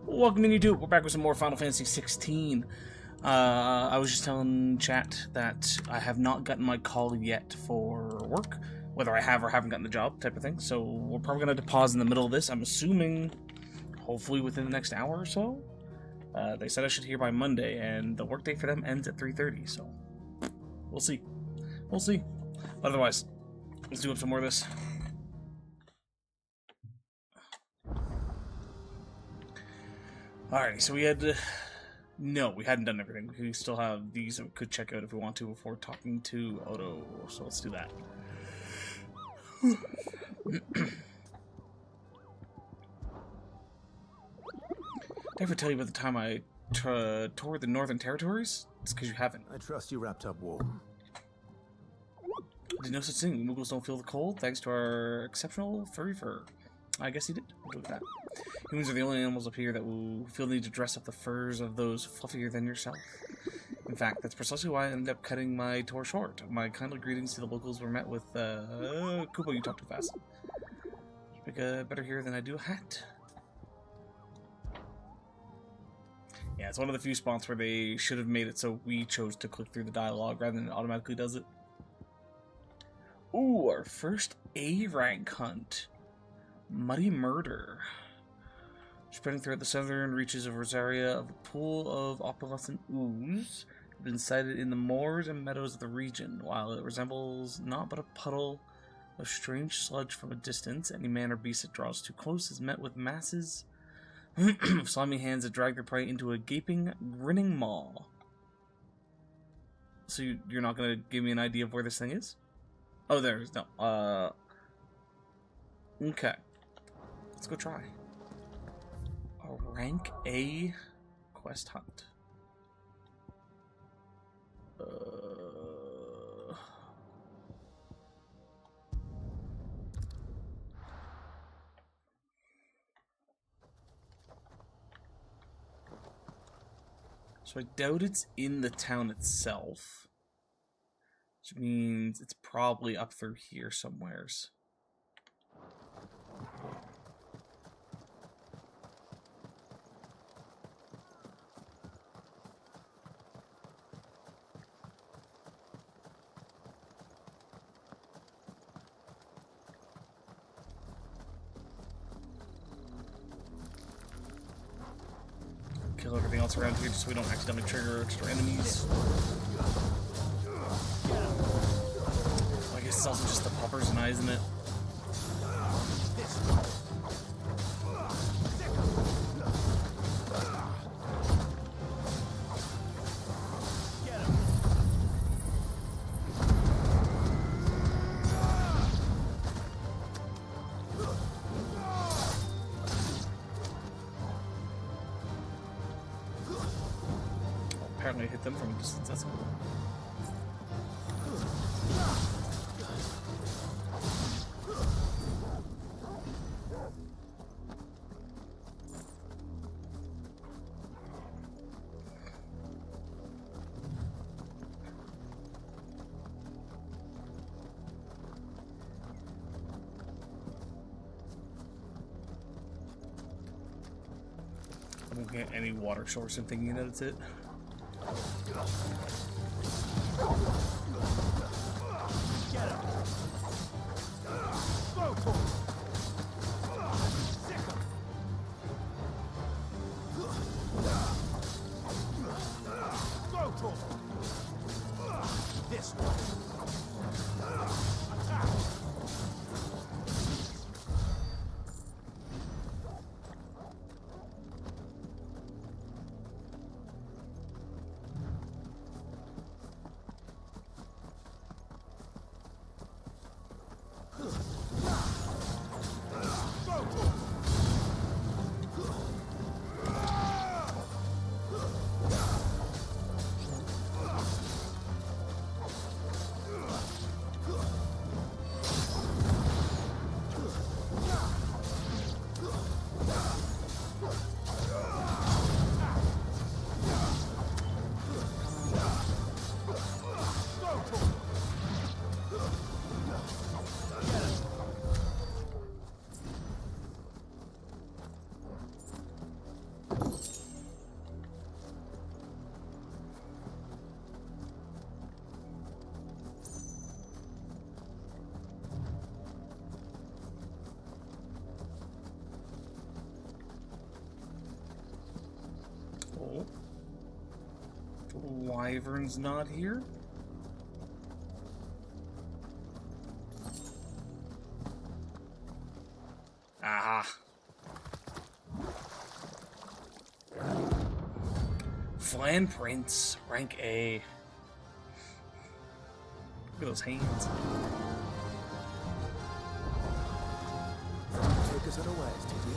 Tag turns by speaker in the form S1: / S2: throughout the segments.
S1: Welcome in YouTube. We're back with some more Final Fantasy 16. I was just telling chat that I have not gotten my call yet for work, whether I have or haven't gotten the job type of thing. So we're probably going to pause in the middle of this. I'm assuming, hopefully within the next hour or so. They said I should hear by Monday, and the workday for them ends at 3:30. So we'll see. We'll see. But otherwise, let's do up some more of this. Alrighty, so we had no, we hadn't done everything. We still have these that we could check out if we want to before talking to Odo, so let's do that. Did I ever tell you about the time I toured the Northern Territories? It's because you haven't.
S2: I trust you wrapped up warm.
S1: There's no such thing. Moogles don't feel the cold thanks to our exceptional furry fur. I guess he did. Look at that. Humans are the only animals up here that will feel the need to dress up the furs of those fluffier than yourself. In fact, that's precisely why I ended up cutting my tour short. My kindly greetings to the locals were met with, Kubo, you talk too fast. You make a better hair than I do a hat. Yeah, it's one of the few spots where they should have made it so we chose to click through the dialogue rather than it automatically does it. Ooh, our first A rank hunt. Muddy Murder. Spreading throughout the southern reaches of Rosaria, of a pool of opalescent ooze has been sighted in the moors and meadows of the region. While it resembles naught but a puddle of strange sludge from a distance, any man or beast that draws too close is met with masses of slimy hands that drag their prey into a gaping, grinning maw. So you're not going to give me an idea of where this thing is? Oh, there is. No. Okay. Let's go try. A rank A quest hunt. So I doubt it's in the town itself, which means it's probably up through here somewheres. Kill everything else around here just so we don't accidentally trigger extra enemies. Well, I guess it's also just the poppers and eyes, isn't it? Apparently I hit them from a distance, that's cool. I won't get any water source and thinking that it's it.
S2: Get him! Go for it! Sick him! Go for it! This one! Attack!
S1: So, Wyvern's not here. Aha. Flan Prince, rank A. Look at those hands.
S2: Take us unawares, did you?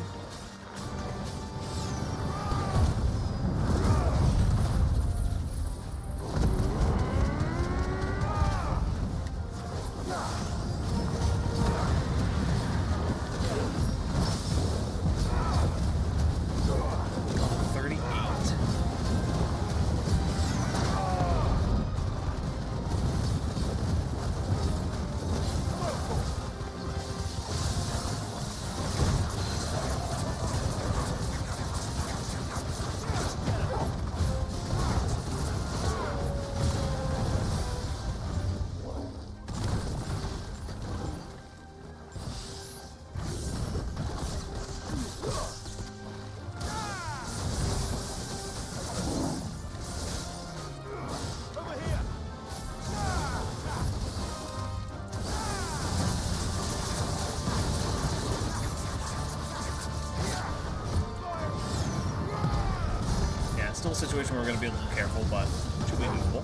S1: Still a situation where we're going to be a little careful, but it should be doable.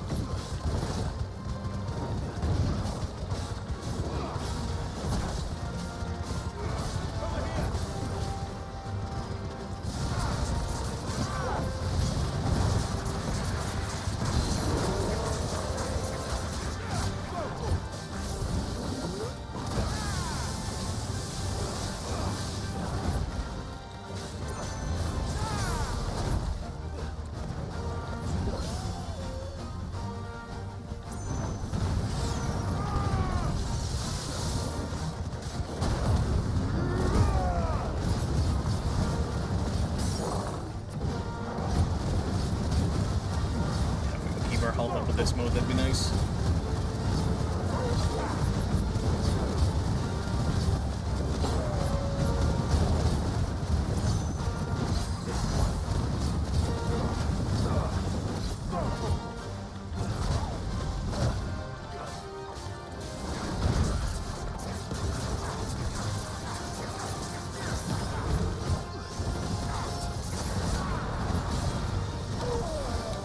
S1: Health up with this mode, that'd be nice.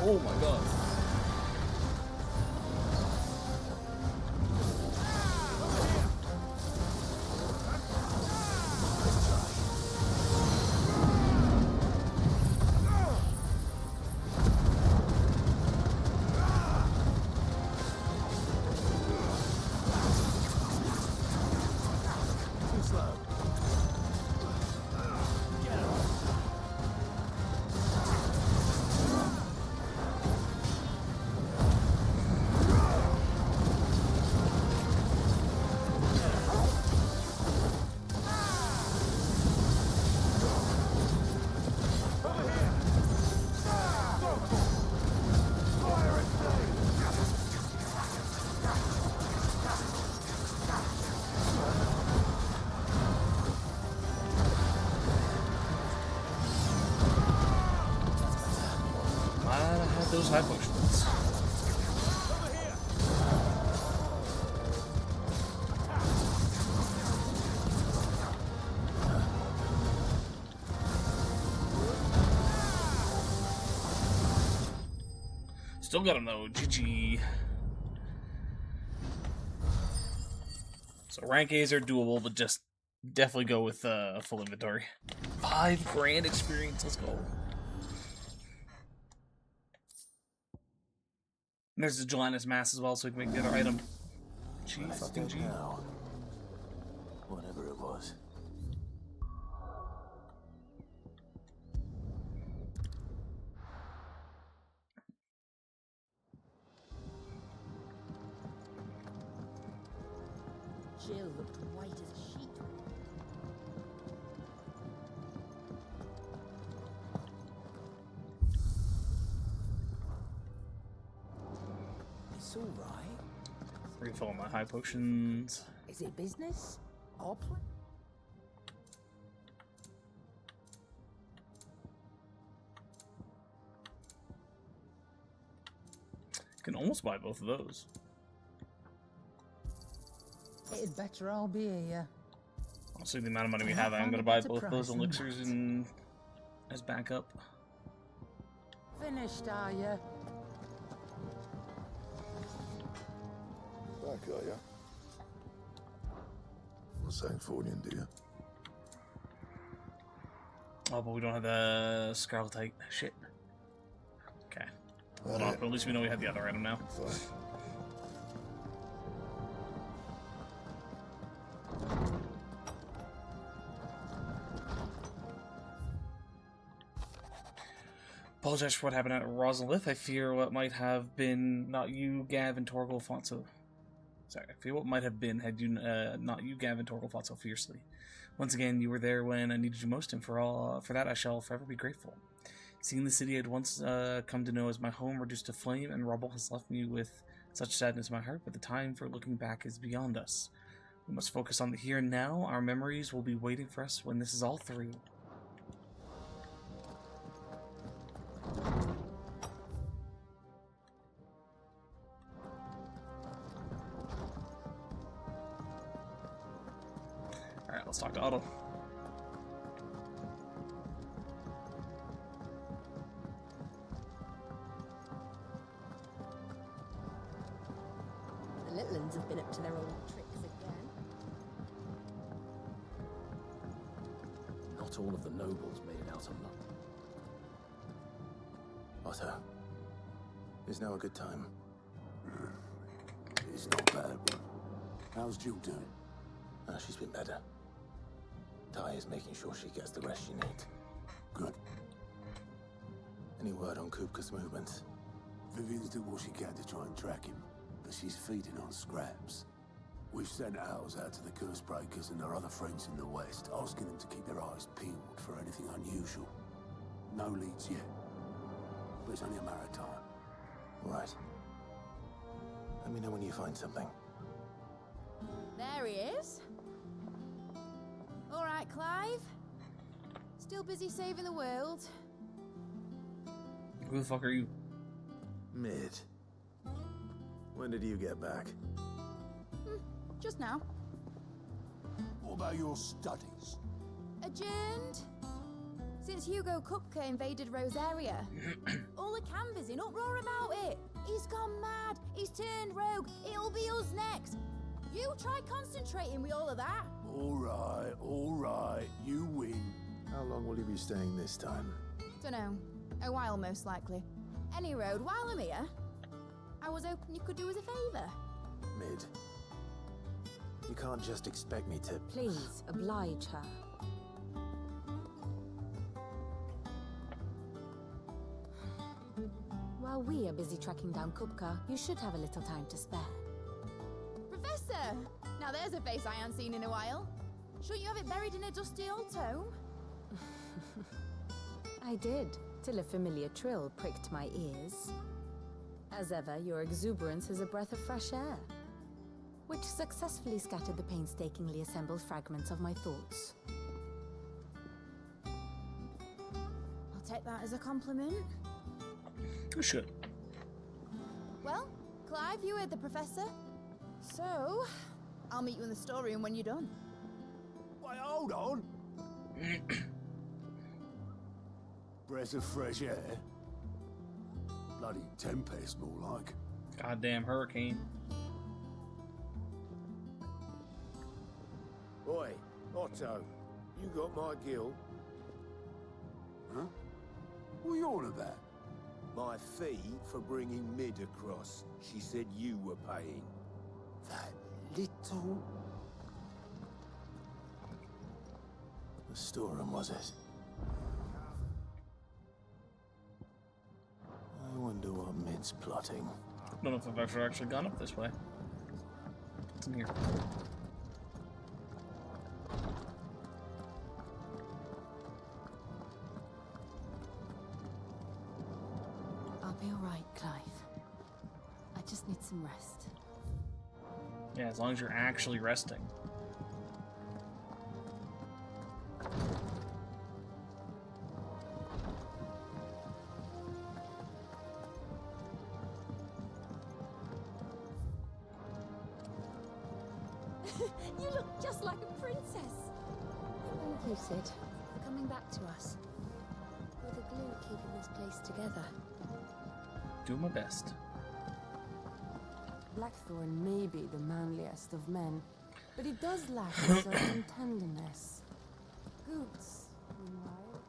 S1: Oh my god. Those high potions. Still got him though, GG. So rank A's are doable, but just definitely go with full inventory. 5 grand experience, let's go. And there's the gelatinous mass as well, so we can make the other item. G fucking G.
S2: Now. Whatever it was.
S3: Jill looked white as a sheet. It's all right.
S1: Refill my high potions.
S3: Is it business? Or play?
S1: Can almost buy both of those.
S3: It'd better all be here.
S1: Also, the amount of money we
S3: I
S1: have, I'm
S3: found
S1: gonna
S3: a
S1: buy
S3: better
S1: both those
S3: price than
S1: elixirs
S3: that.
S1: and as backup.
S3: Finished, are you?
S4: Back, are ya? Not saying Fordian, do you?
S1: Oh, but we don't have the Scarletite. Shit. Okay. Hold on,
S4: Yeah.
S1: but at least we know we have the other item now.
S4: Fine.
S1: Apologize for what happened at Rosalith. I fear what might have been not you, Gav, and Torgal fought so. Sorry, I fear what might have been had you not you, Gav, and Torgal fought so fiercely. Once again, you were there when I needed you most, and for that I shall forever be grateful. Seeing the city I'd once come to know as my home reduced to flame and rubble has left me with such sadness in my heart, but the time for looking back is beyond us. We must focus on the here and now. Our memories will be waiting for us when this is all through. Alright, let's talk to Otto.
S3: The little ones have been up to their old tricks again.
S2: Not all of the nobles made it out unlocked. Otto, is now a good time?
S4: It's not bad, but how's Jill doing?
S2: She's been better. Ty is making sure she gets the rest she needs.
S4: Good.
S2: Any word on Kupka's movements?
S4: Vivian's doing what she can to try and track him, but she's feeding on scraps. We've sent ours out to the Cursebreakers and our other friends in the West, asking them to keep their eyes peeled for anything unusual. No leads yet, but it's only a matter of time.
S2: Right. Let me know when you find something.
S5: There he is. All right, Clive. Still busy saving the world.
S1: Who the fuck are you?
S2: Mid. When did you get back?
S5: Just now.
S4: What about your studies?
S5: Adjourned. Since Hugo Kupka invaded Rosaria. All the canvassing in uproar about it. He's gone mad. He's turned rogue. It'll be us next. You try concentrating with all of that.
S4: All right, you win.
S2: How long will you be staying this time?
S5: Dunno. A while, most likely. Any road, while I'm here, I was hoping you could do us a favour.
S2: Mid. You can't just expect me to...
S6: Please, oblige her. While we are busy tracking down Kupka, you should have a little time to spare.
S5: Professor! Now there's a face I haven't seen in a while. Shouldn't you have it buried in a dusty old tome?
S6: I did, till a familiar trill pricked my ears. As ever, your exuberance is a breath of fresh air, which successfully scattered the painstakingly assembled fragments of my thoughts.
S5: I'll take that as a compliment.
S1: You should.
S5: Well, Clive, you heard the professor. So, I'll meet you in the storeroom when you're done.
S4: Wait, hold on. Breath of fresh air. Bloody tempest, more like.
S1: Goddamn hurricane.
S7: Oi, Otto, you got my gill.
S4: Huh? What are you on about?
S7: My fee for bringing Mid across. She said you were paying.
S4: That little...
S2: The storeroom, was it? I wonder what Mid's plotting.
S1: I don't know if I've ever actually gone up this way. What's in here?
S6: I'll be all right, Clive. I just need some rest.
S1: Yeah, as long as you're actually resting.
S6: You look just like a princess. Thank you, Sid, for coming back to us. You're the glue keeping this place together.
S1: Do my best.
S8: Blackthorn may be the manliest of men, but it does lack a certain tenderness. Goots, meanwhile.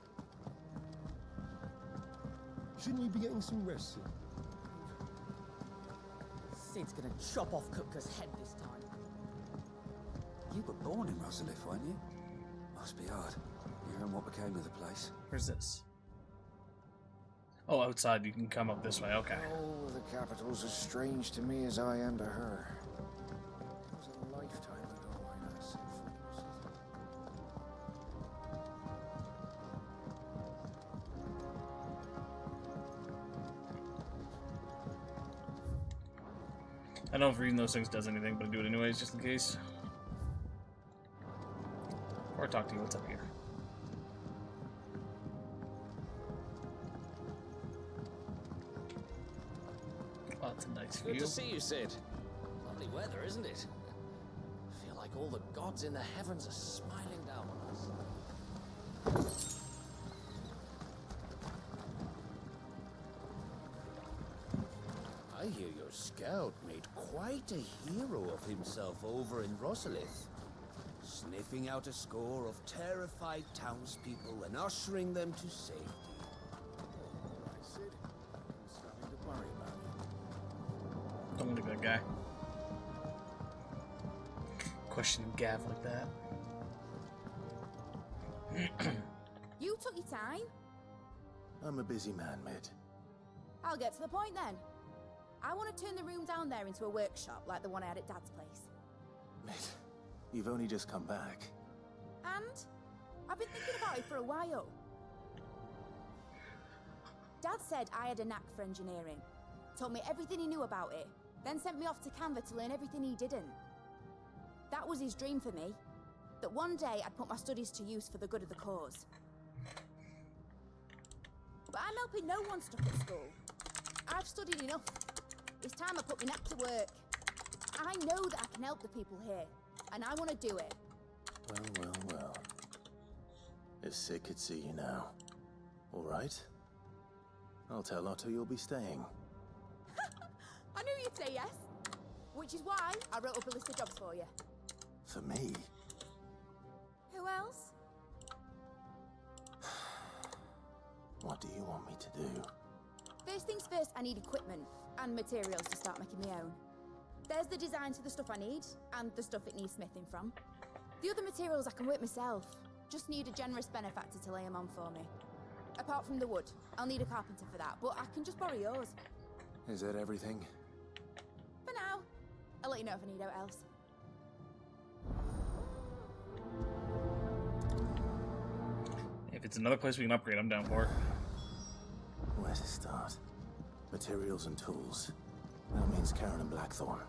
S9: Shouldn't you be getting some rest soon?
S10: Sid's gonna chop off Kupka's head this time.
S11: You were born in Rosalith, weren't you? Must be hard, hearing what became of the place.
S1: Where's this? Oh, outside. You can come up this way. Okay.
S12: Oh, the capital's as strange to me as I am to her. It was a lifetime ago I last set foot in the city.
S1: I don't know if reading those things does anything, but I do it anyways, just in case. Before I talk to you, what's up here? Oh, that's a nice view.
S13: Good to see you, Sid. Lovely weather, isn't it? I feel like all the gods in the heavens are smiling down on us.
S7: I hear your scout made quite a hero of himself over in Rosalith, sniffing out a score of terrified townspeople and ushering them to safety.
S4: All right, Sid. I'm starting to worry about you.
S1: Don't look at that guy. Questioning Gav like that.
S5: You took your time.
S2: I'm a busy man, Mid.
S5: I'll get to the point then. I want to turn the room down there into a workshop like the one I had at Dad's place.
S2: Mid, you've only just come back.
S5: And I've been thinking about it for a while. Dad said I had a knack for engineering. Told me everything he knew about it. Then sent me off to Canva to learn everything he didn't. That was his dream for me. That one day I'd put my studies to use for the good of the cause. But I'm helping no one stuck at school. I've studied enough. It's time I put my neck to work. I know that I can help the people here, and I want to do it.
S2: Well. If Sid could see you now. All right? I'll tell Otto you'll be staying.
S5: I knew you'd say yes. Which is why I wrote up a list of jobs for you.
S2: For me?
S5: Who else?
S2: What do you want me to do?
S5: First things first, I need equipment and materials to start making my own. There's the designs for the stuff I need, and the stuff it needs smithing from. The other materials I can work myself. Just need a generous benefactor to lay them on for me. Apart from the wood, I'll need a carpenter for that, but I can just borrow yours.
S2: Is that everything?
S5: For now. I'll let you know if I need out else.
S1: If it's another place we can upgrade, I'm down for it.
S2: Where to start? Materials and tools. That means Karen and Blackthorn.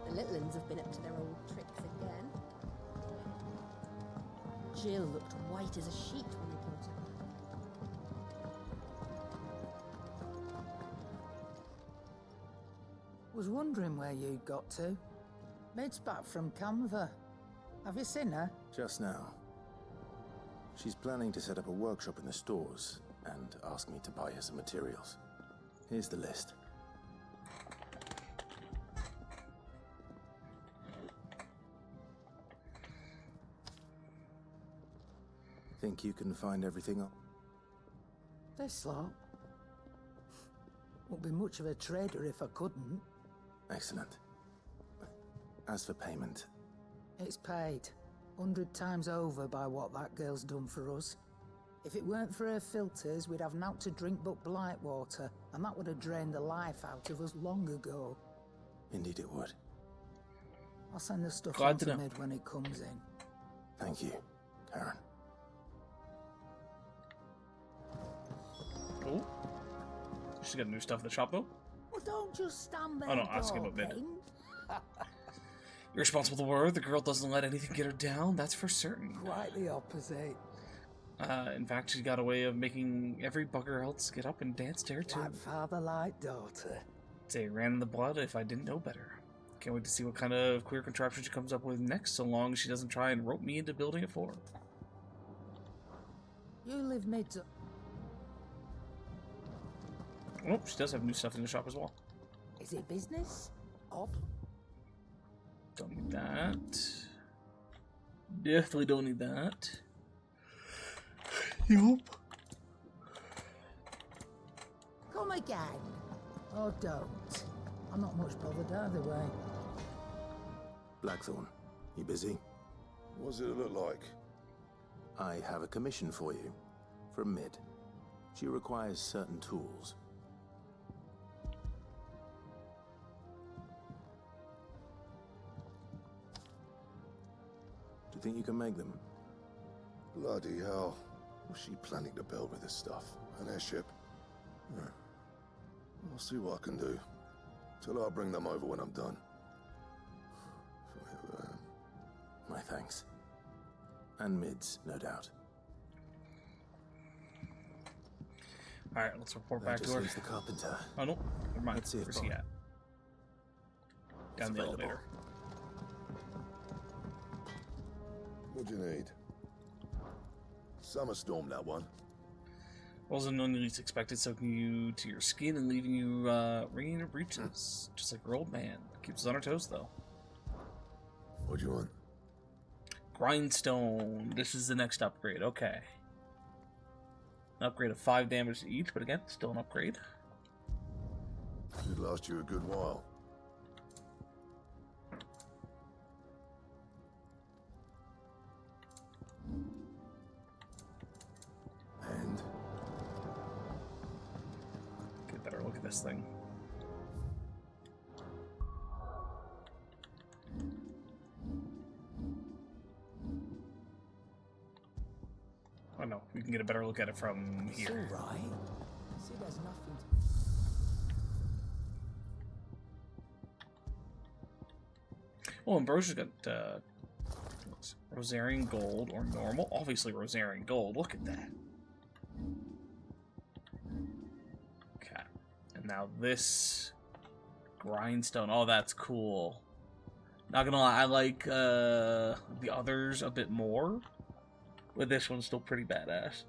S3: The little uns have been up to their old tricks again. Jill looked white as a sheet when they brought her back.
S10: Was wondering where you got to. Mid's back from Canva. Have you seen her?
S2: Just now. She's planning to set up a workshop in the stores and ask me to buy her some materials. Here's the list. Think you can find everything up?
S10: This lot. Won't be much of a trader if I couldn't.
S2: Excellent. As for payment,
S10: It's paid 100 times over by what that girl's done for us. If it weren't for her filters, we'd have naught to drink but blight water, and that would have drained the life out of us long ago.
S2: indeed it would.
S10: I'll send the stuff
S1: Glad
S10: on
S1: to
S10: to
S1: know.
S10: Mid when it comes in.
S2: Thank you, Karen.
S1: Oh. She's got new stuff in the shop, though.
S10: Well, don't just stand there.
S1: Oh, no, asking about Mid.
S10: gawping.
S1: You're responsible for the word. The girl doesn't let anything get her down, that's for certain.
S10: Quite the opposite.
S1: In fact, she's got a way of making every bugger else get up and dance to her, too.
S10: Like father, like daughter.
S1: Say, ran in the blood if I didn't know better. Can't wait to see what kind of queer contraption she comes up with next, so long as she doesn't try and rope me into building it for her.
S10: You live mid.
S1: Oh, she does have new stuff in the shop as well.
S10: Is it business? Or
S1: Don't need that. Definitely don't need that. Yup.
S10: come again? Or don't. I'm not much bothered either way.
S2: Blackthorn, you busy?
S14: What does it look like?
S2: I have a commission for you. From Mid. She requires certain tools. Do you think you can make them?
S14: Bloody hell. What's she planning to build with this stuff? An airship? Yeah. I'll see what I can do. Tell her I'll bring them over when I'm done. If I ever am.
S2: My thanks. And Mid's, no doubt.
S1: Alright, let's report back to
S2: just
S1: her.
S2: leaves the carpenter.
S1: Oh no, never mind.
S2: Let's see if
S1: Where's he at? Down the
S2: available.
S1: elevator.
S14: What do you need? Summer storm, that one.
S1: Wasn't none the least expected, soaking you to your skin and leaving you wringing your breeches. Just like your old man. Keeps us on our toes, though.
S14: What do you want?
S1: Grindstone. This is the next upgrade. Okay. An upgrade of 5 damage to each, but again, still an upgrade.
S14: Should last you a good while. And?
S1: Get a better look at this thing. Oh no, we can get a better look at it from here.
S13: It's all right. See, there's nothing.
S1: Oh, and Bro's got Rosarian Gold or normal. Obviously Rosarian Gold. Look at that. Okay. And now this Grindstone. Oh, that's cool. Not gonna lie, I like the others a bit more. But this one's still pretty badass.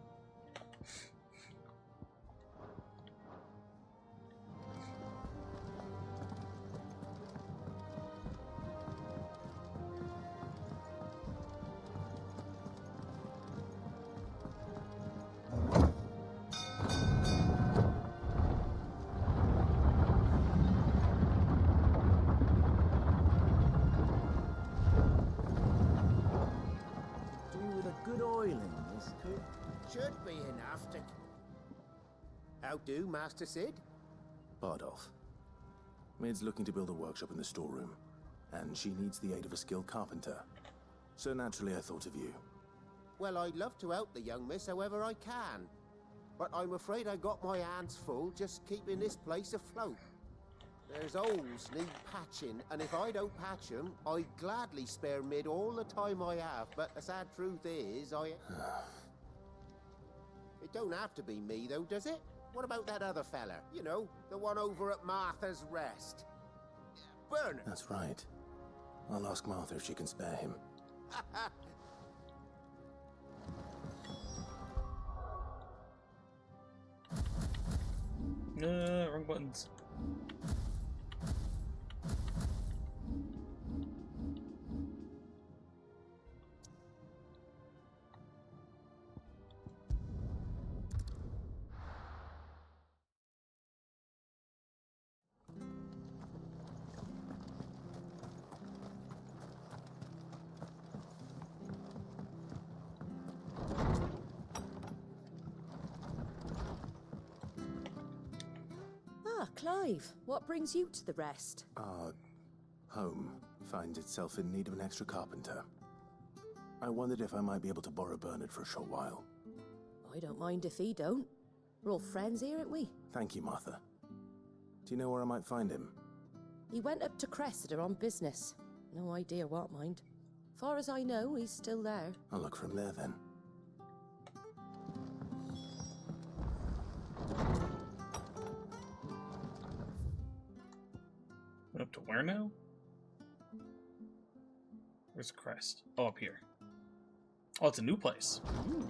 S7: Should be enough to... How do, Master Sid?
S2: Bardolph. Mid's looking to build a workshop in the storeroom, and she needs the aid of a skilled carpenter. So naturally I thought of you.
S7: Well, I'd love to help the young miss however I can. But I'm afraid I got my hands full just keeping this place afloat. There's holes need patching, and if I don't patch them, I'd gladly spare Mid all the time I have, but the sad truth is, It don't have to be me, though, does it? What about that other fella? You know, the one over at Martha's Rest. Bernard!
S2: That's right. I'll ask Martha if she can spare him.
S1: Wrong buttons.
S3: Ah, Clive, what brings you to the Rest?
S2: Our home finds itself in need of an extra carpenter. I wondered if I might be able to borrow Bernard for a short while.
S3: I don't mind if he don't. We're all friends here, aren't we?
S2: Thank you, Martha. Do you know where I might find him?
S3: He went up to Cressida on business. No idea what, mind. Far as I know, he's still there.
S2: I'll look from there then.
S1: Went up to where now? Where's the crest? Oh, up here. Oh, it's a new place. Ooh.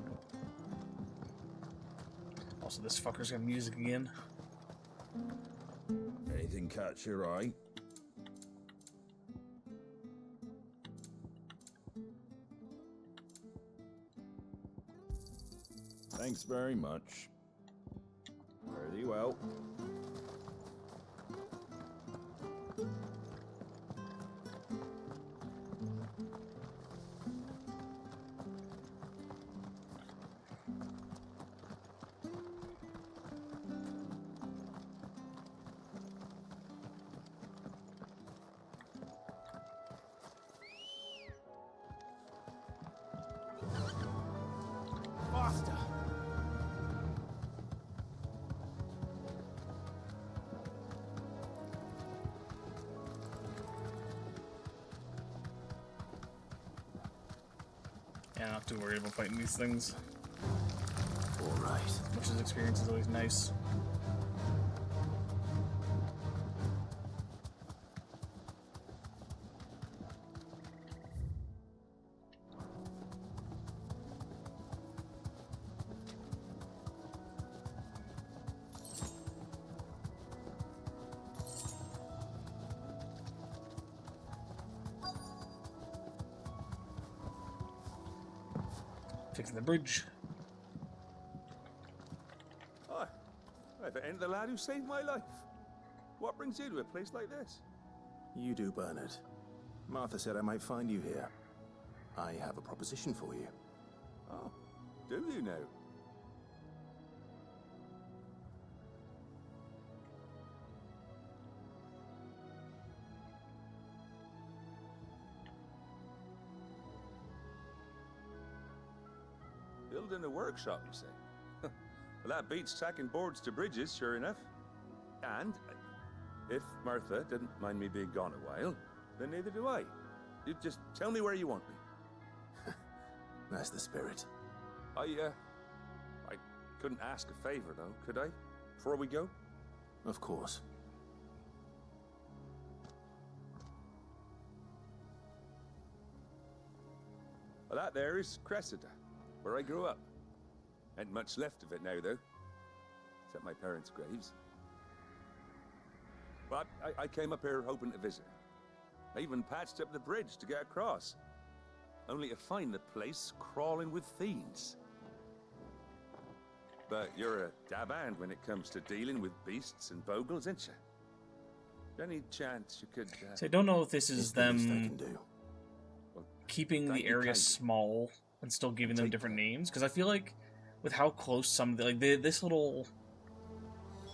S1: Also, this fucker's got music again.
S15: Anything catch your eye? Thanks very much. Very well.
S2: Faster!
S1: Yeah, not too worried about fighting these things.
S2: Alright.
S1: Which is experience is always nice. Fixing the bridge.
S16: Hi. I've ended the lad who saved my life. What brings you to a place like this?
S2: You do, Bernard. Martha said I might find you here. I have a proposition for you.
S16: Oh, do you now? Building a workshop, you say? Well, that beats tacking boards to bridges, sure enough. And if Martha didn't mind me being gone a while, then neither do I. You just tell me where you want me.
S2: That's the spirit.
S16: I couldn't ask a favor, though, could I? Before we go?
S2: Of course.
S16: Well, that there is Cressida, where I grew up. Ain't much left of it now, though. Except my parents' graves. But I came up here hoping to visit. I even patched up the bridge to get across. Only to find the place crawling with fiends. But you're a dab hand when it comes to dealing with beasts and bogles, ain't you? Any chance you could...
S1: So I don't know if this is them keeping the area small and still giving them different names, because I feel like with how close some of the, this little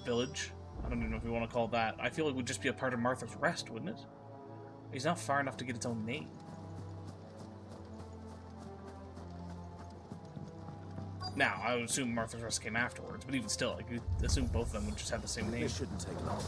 S1: village, I don't even know if we want to call it that, I feel like it would just be a part of Martha's Rest, wouldn't it? He's not far enough to get its own name. Now, I would assume Martha's Rest came afterwards, but even still, like, you'd assume both of them would just have the same name.
S2: It shouldn't take long.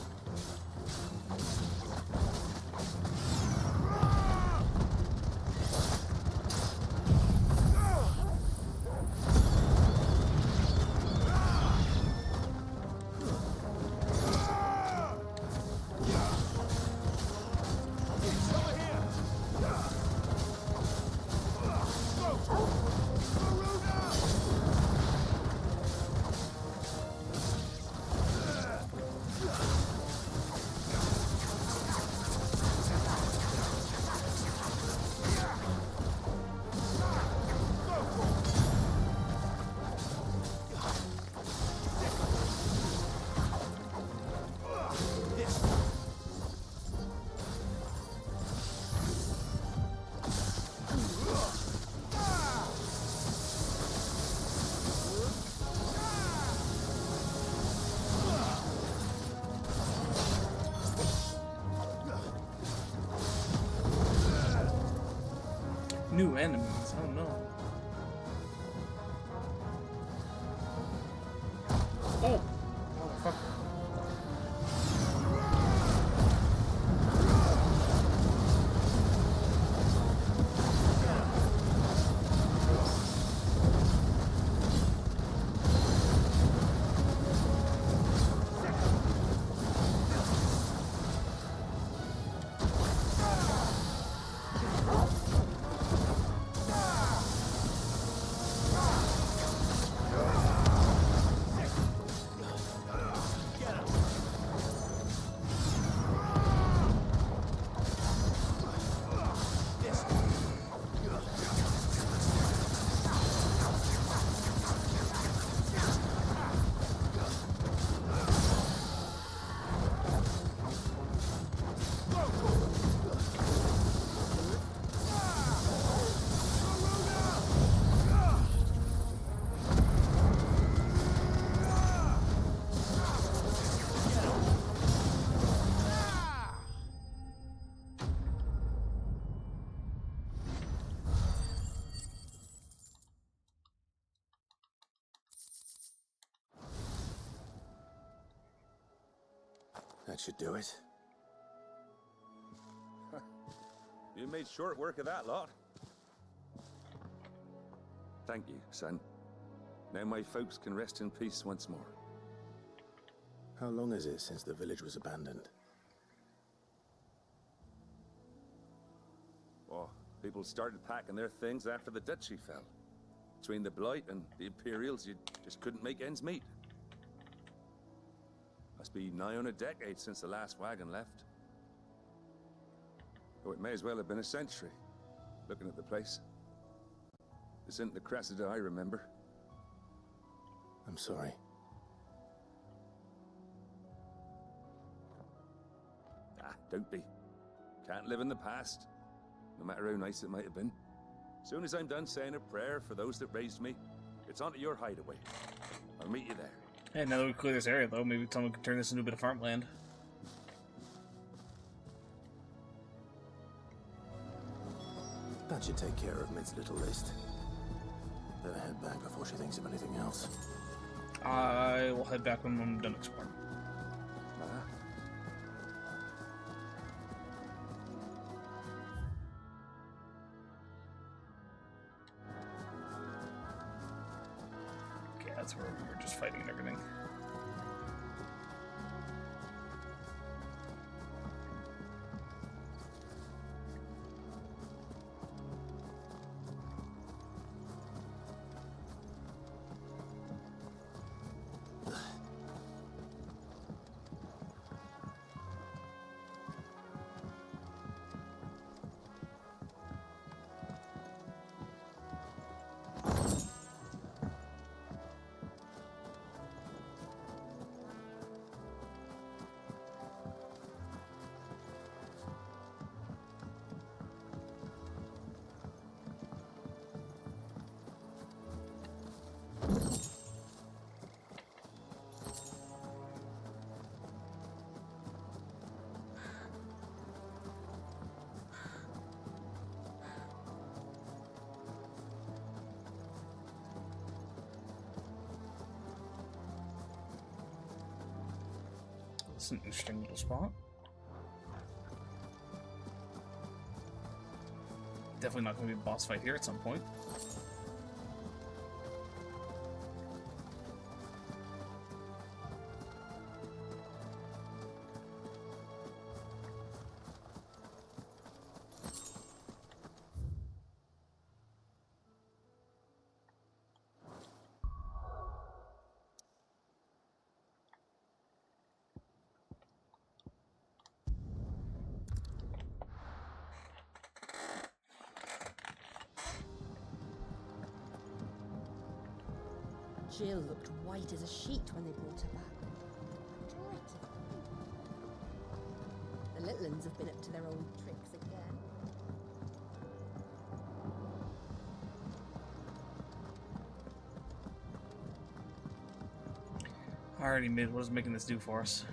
S1: New enemies, oh no. Oh! Motherfucker.
S2: That should do it.
S16: You made short work of that lot. Thank you, son. Now my folks can rest in peace once more.
S2: How long is it since the village was abandoned?
S16: Oh, people started packing their things after the duchy fell. Between the Blight and the Imperials, you just couldn't make ends meet. Must be nigh on a decade since the last wagon left. Oh, it may as well have been a century, looking at the place. This isn't the Cressida I remember.
S2: I'm sorry.
S16: Ah, don't be. Can't live in the past, no matter how nice it might have been. Soon as I'm done saying a prayer for those that raised me, it's on to your hideaway. I'll meet you there.
S1: Hey, now that we clear this area, though, maybe someone can turn this into a bit of farmland.
S2: That should take care of Mid's little list. Better head back before she thinks of anything else.
S1: I will head back when I'm done exploring. Okay, that's where we were just fighting and everything. It's an interesting little spot. Definitely not going to be a boss fight here at some point.
S3: Jill looked white as a sheet when they brought her back. The little ones have been up to their old tricks again.
S1: Alrighty, Mid, what is making this do for us?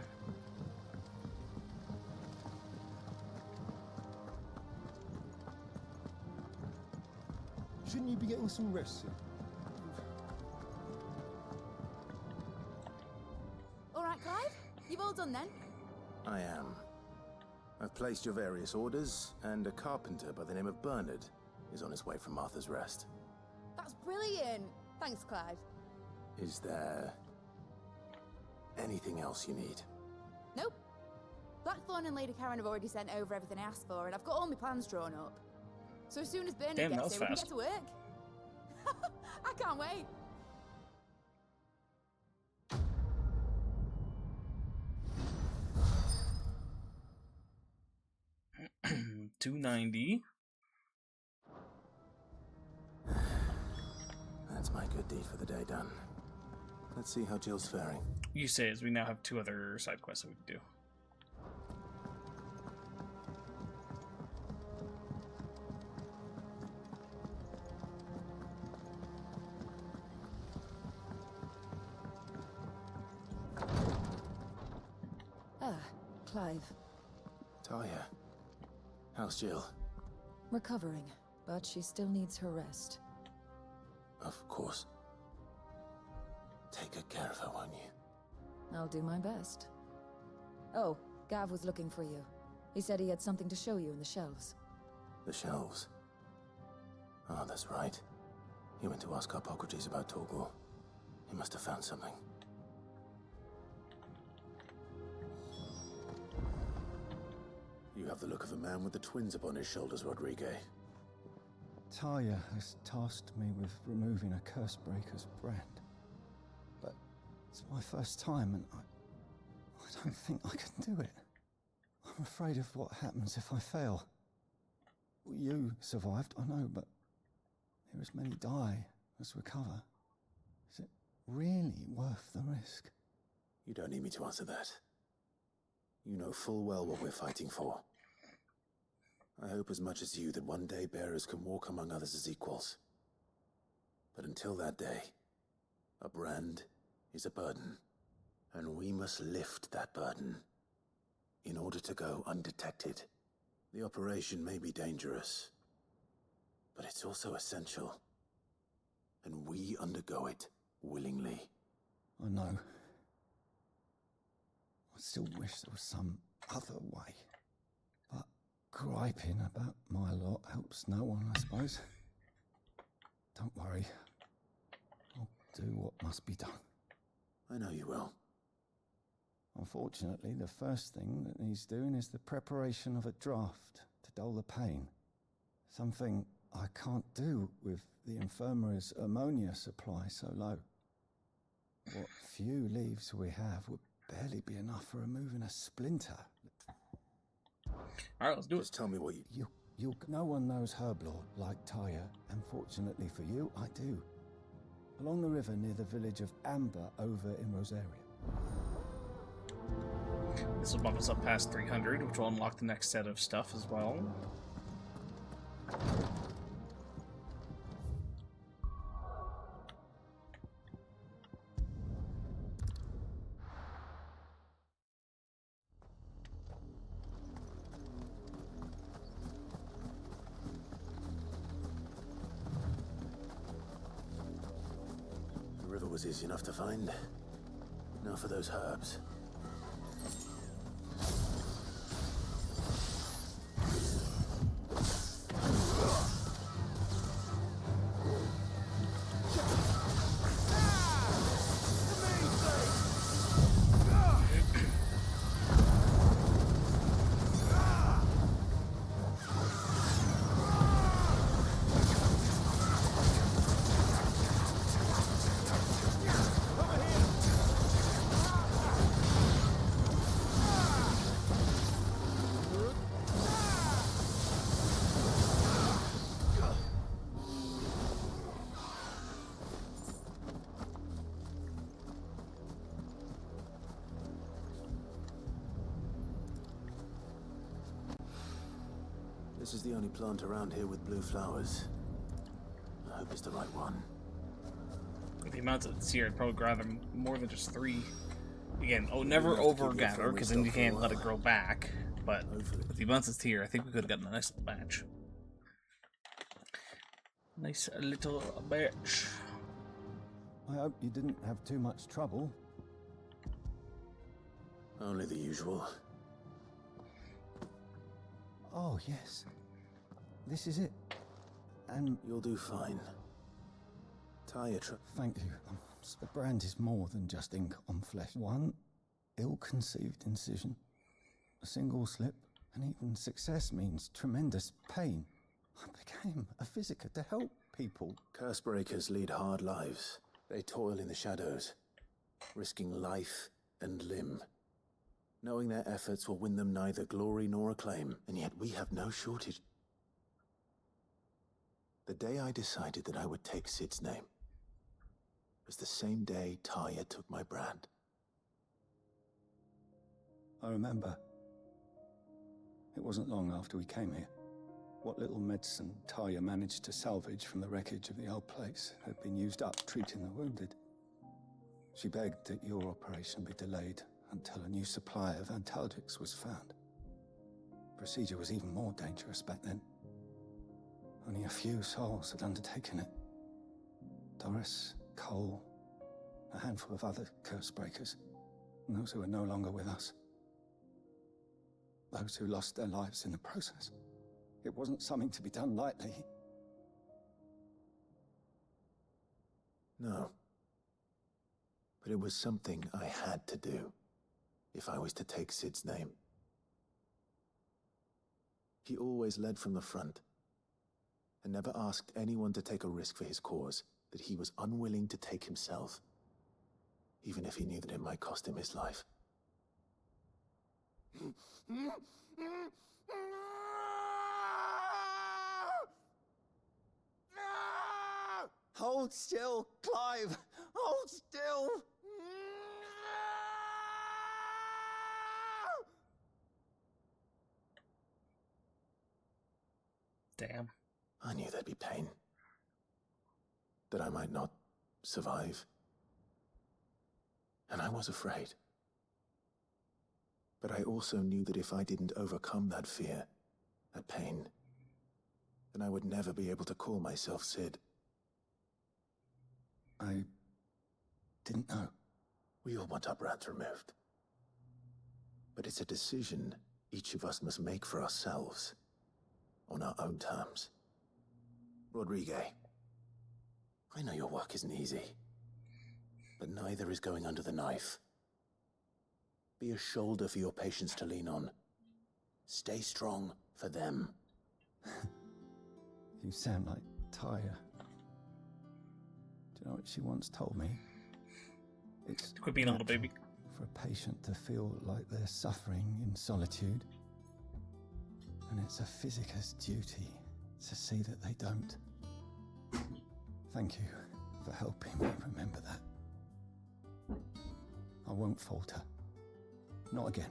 S9: Shouldn't you be getting some rest soon?
S5: Alright, Clive? You've all done then?
S2: I am. I've placed your various orders, and a carpenter by the name of Bernard is on his way from Martha's Rest.
S5: That's brilliant! Thanks, Clive.
S2: Is there anything else you need?
S5: Nope. Blackthorn and Lady Karen have already sent over everything I asked for, and I've got all my plans drawn up. So as soon as Bernard
S1: Damn,
S5: gets here, we can
S1: fast.
S5: get to work. I can't wait.
S1: $290.
S2: That's my good deed for the day done. Let's see how Jill's faring.
S1: You say as we now have 2 other side quests that we can do.
S6: Ah, Clive.
S2: Talia, how's Jill?
S6: Recovering, but she still needs her rest.
S2: Of course. Take good care of her, won't you?
S6: I'll do my best. Oh,
S17: Gav was looking for you. He said he had something to show you in the shelves.
S2: The shelves? Ah, that's right. He went to ask Hippocrates about Torgor. He must have found something. You have the look of a man with the twins upon his shoulders, Rodrigue.
S9: Talia has tasked me with removing a Cursebreaker's brand. But it's my first time, and I don't think I can do it. I'm afraid of what happens if I fail. You survived, I know, but here as many die as recover. Is it really worth the risk?
S2: You don't need me to answer that. You know full well what we're fighting for. I hope as much as you that one day bearers can walk among others as equals. But until that day, a brand is a burden, and we must lift that burden in order to go undetected. The operation may be dangerous, but it's also essential, and we undergo it willingly.
S9: I know. I still wish there was some other way. But griping about my lot helps no one, I suppose. Don't worry. I'll do what must be done.
S2: I know you will.
S9: Unfortunately, the first thing that needs doing is the preparation of a draft to dull the pain. Something I can't do with the infirmary's ammonia supply so low. What few leaves we have would barely be enough for removing a splinter.
S1: Alright, let's do it.
S2: Just tell me what
S9: you... No one knows Herblord like Tyre, and fortunately for you, I do. Along the river near the village of Amber over in Rosaria.
S1: This will bump us up past 300, which will unlock the next set of stuff as well.
S2: The river was easy enough to find. Now for those herbs. This is the only plant around here with blue flowers. I hope it's the right one.
S1: With the amounts that's here, I'd probably gather more than just 3. Again, never over gather, because then you can't let it grow back. But with the amounts that's here, I think we could have gotten a nice little batch. Nice little batch.
S9: I hope you didn't have too much trouble.
S2: Only the usual.
S9: Oh, yes. This is it. And...
S2: You'll do fine.
S9: Thank you. The brand is more than just ink on flesh. One ill-conceived incision, a single slip, and even success means tremendous pain. I became a physiker to help people.
S2: Cursebreakers lead hard lives. They toil in the shadows, risking life and limb, knowing their efforts will win them neither glory nor acclaim, and yet we have no shortage. The day I decided that I would take Sid's name was the same day Talia took my brand.
S9: I remember. It wasn't long after we came here. What little medicine Talia managed to salvage from the wreckage of the old place had been used up treating the wounded. She begged that your operation be delayed until a new supply of antalgics was found. Procedure was even more dangerous back then. Only a few souls had undertaken it. Doris, Cole, a handful of other curse breakers, and those who are no longer with us. those who lost their lives in the process. It wasn't something to be done lightly.
S2: No. But it was something I had to do, if I was to take Sid's name. He always led from the front, and never asked anyone to take a risk for his cause that he was unwilling to take himself, even if he knew that it might cost him his life.
S9: Hold still, Clive! Hold still!
S1: Damn.
S2: I knew there'd be pain. That I might not survive. And I was afraid. But I also knew that if I didn't overcome that fear, that pain, then I would never be able to call myself Sid.
S9: I didn't know.
S2: We all want our brands removed. But it's a decision each of us must make for ourselves, on our own terms. Rodriguez, I know your work isn't easy, but neither is going under the knife. Be a shoulder for your patients to lean on. Stay strong for them.
S9: You sound like Tyre. Do you know what she once told me? It's
S1: Quit being a little baby.
S9: For a patient to feel like they're suffering in solitude. And it's a physicist's duty to see that they don't. Thank you for helping me remember that. I won't falter. Not again.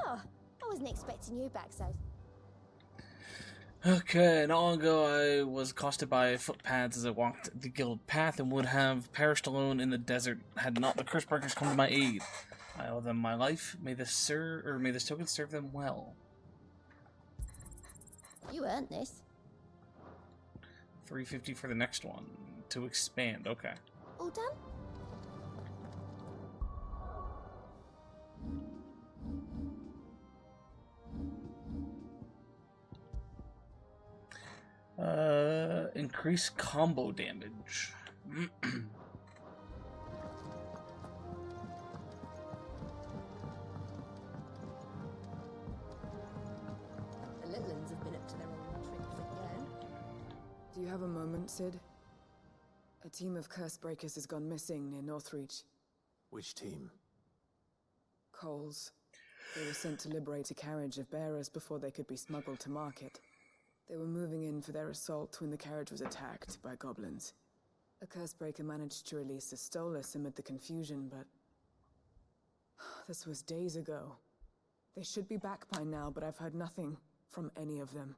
S5: Oh, I wasn't expecting you back so.
S1: Okay, not long ago I was accosted by footpads as I walked the guild path and would have perished alone in the desert had not the Cursebreakers come to my aid. I owe them my life. May this token serve them well.
S5: You earned this.
S1: 350 for the next one. To expand, okay.
S5: All done?
S1: Increase combo damage.
S3: The little ones have been up to their old tricks again.
S8: Do you have a moment, Sid? A team of Cursebreakers has gone missing near Northreach.
S2: Which team?
S8: Coles. They were sent to liberate a carriage of bearers before they could be smuggled to market. They were moving in for their assault when the carriage was attacked by goblins. A Cursebreaker managed to release a Stolas amid the confusion, but... this was days ago. They should be back by now, but I've heard nothing from any of them.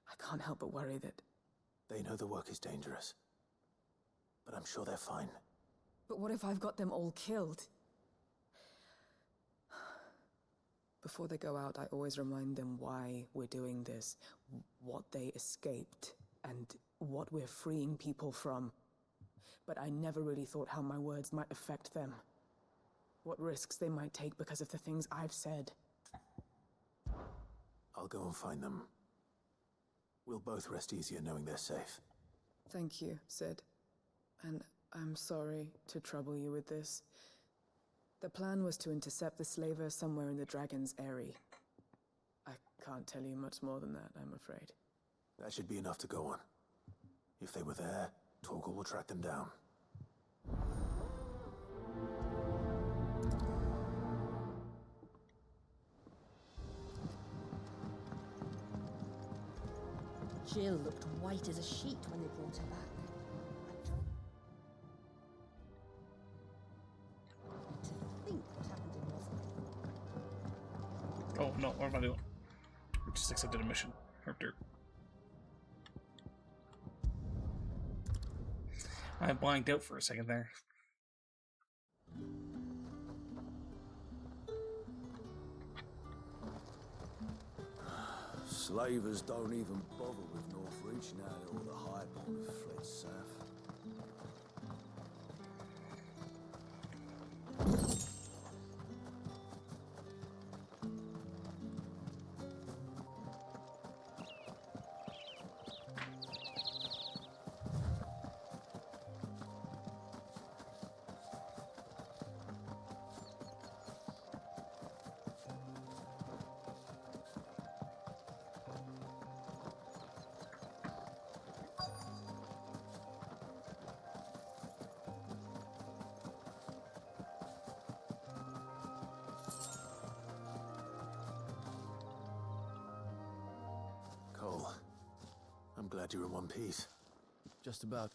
S8: I can't help but worry that...
S2: They know the work is dangerous. But I'm sure they're fine.
S8: But what if I've got them all killed? Before they go out, I always remind them why we're doing this, what they escaped, and what we're freeing people from. But I never really thought how my words might affect them. What risks they might take because of the things I've said.
S2: I'll go and find them. We'll both rest easier knowing they're safe.
S8: Thank you, Sid. And I'm sorry to trouble you with this. The plan was to intercept the slaver somewhere in the Dragon's Eyrie. I can't tell you much more than that, I'm afraid.
S2: That should be enough to go on. If they were there, Torgal will track them down.
S3: Jill looked white as a sheet when they brought her back. To think what happened in Roslyn.
S1: Oh no, what am I doing? We just accepted a mission. Herp derp. I blanked out for a second there.
S7: Slavers don't even bother with Northreach now that all the highborn have fled south.
S2: Cole, I'm glad you're in one piece.
S18: Just about.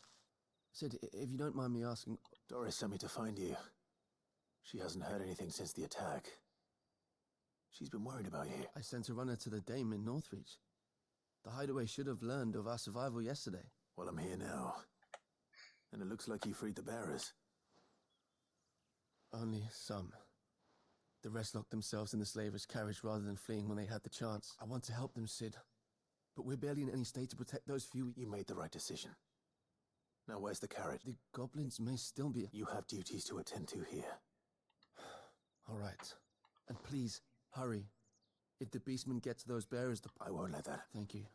S18: Sid, if you don't mind me asking...
S2: Doris sent me to find you. She hasn't heard anything since the attack. She's been worried about you.
S18: I sent a runner to the Dame in Northreach. The hideaway should have learned of our survival yesterday.
S2: Well, I'm here now. And it looks like you freed the bearers.
S18: Only some. The rest locked themselves in the slavers' carriage rather than fleeing when they had the chance. I want to help them, Sid. But we're barely in any state to protect those few...
S2: You made the right decision. Now where's the carriage?
S18: The goblins may still be...
S2: You have duties to attend to here.
S18: All right. And please, hurry. If the beastmen get to those bearers,
S2: I won't let that.
S18: Thank you.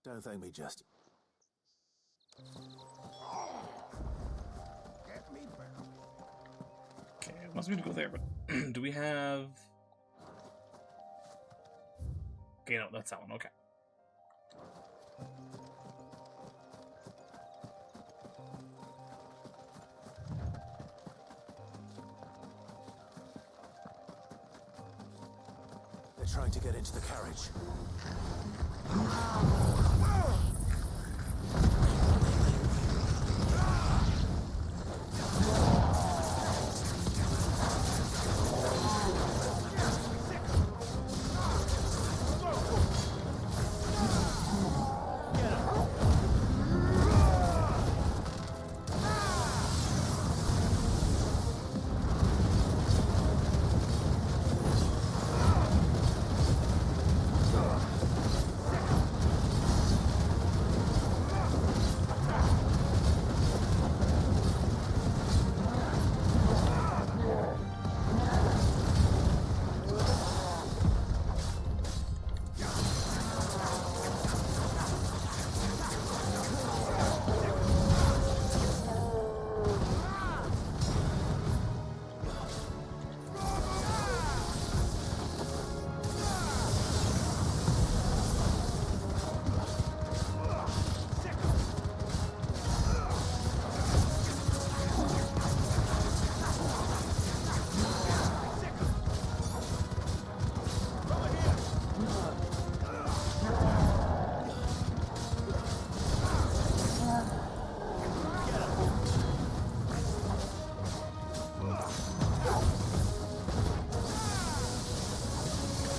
S2: Don't thank me, just...
S4: Get me back.
S1: Okay, it wants me to go there, but do we have... Okay, no, that's that one, okay.
S2: They're trying to get into the carriage.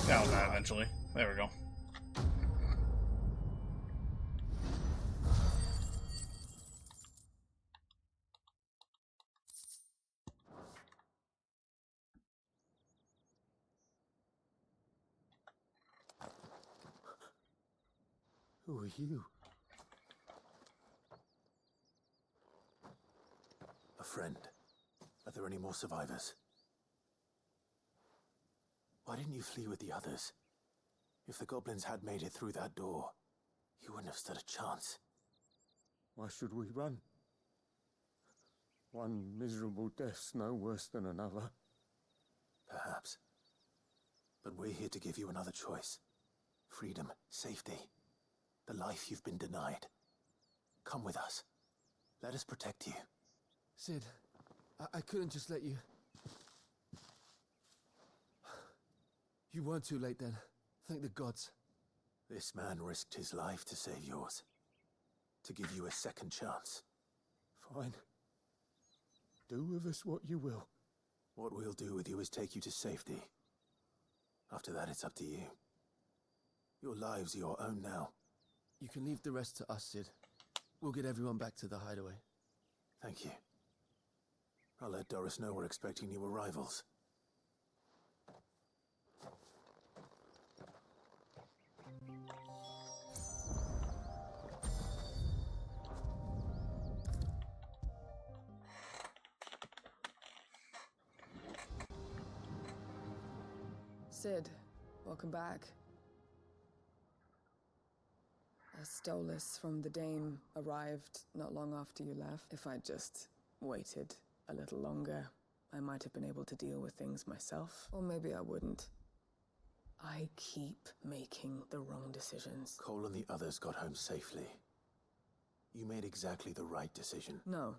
S1: That'll die eventually. There we go.
S2: Who are you? A friend. Are there any more survivors? Why didn't you flee with the others? If the goblins had made it through that door, you wouldn't have stood a chance.
S9: Why should we run? One miserable death's no worse than another.
S2: Perhaps. But we're here to give you another choice. Freedom, safety, the life you've been denied. Come with us. Let us protect you.
S18: Sid, I couldn't just let you... You weren't too late then. Thank the gods.
S2: This man risked his life to save yours. To give you a second chance.
S9: Fine. Do with us what you will.
S2: What we'll do with you is take you to safety. After that, it's up to you. Your lives are your own now.
S18: You can leave the rest to us, Sid. We'll get everyone back to the hideaway.
S2: Thank you. I'll let Doris know we're expecting new arrivals.
S8: Sid, welcome back. A Stolas from the Dame arrived not long after you left. If I'd just waited a little longer, I might have been able to deal with things myself. Or maybe I wouldn't. I keep making the wrong decisions.
S2: Cole and the others got home safely. You made exactly the right decision.
S8: No,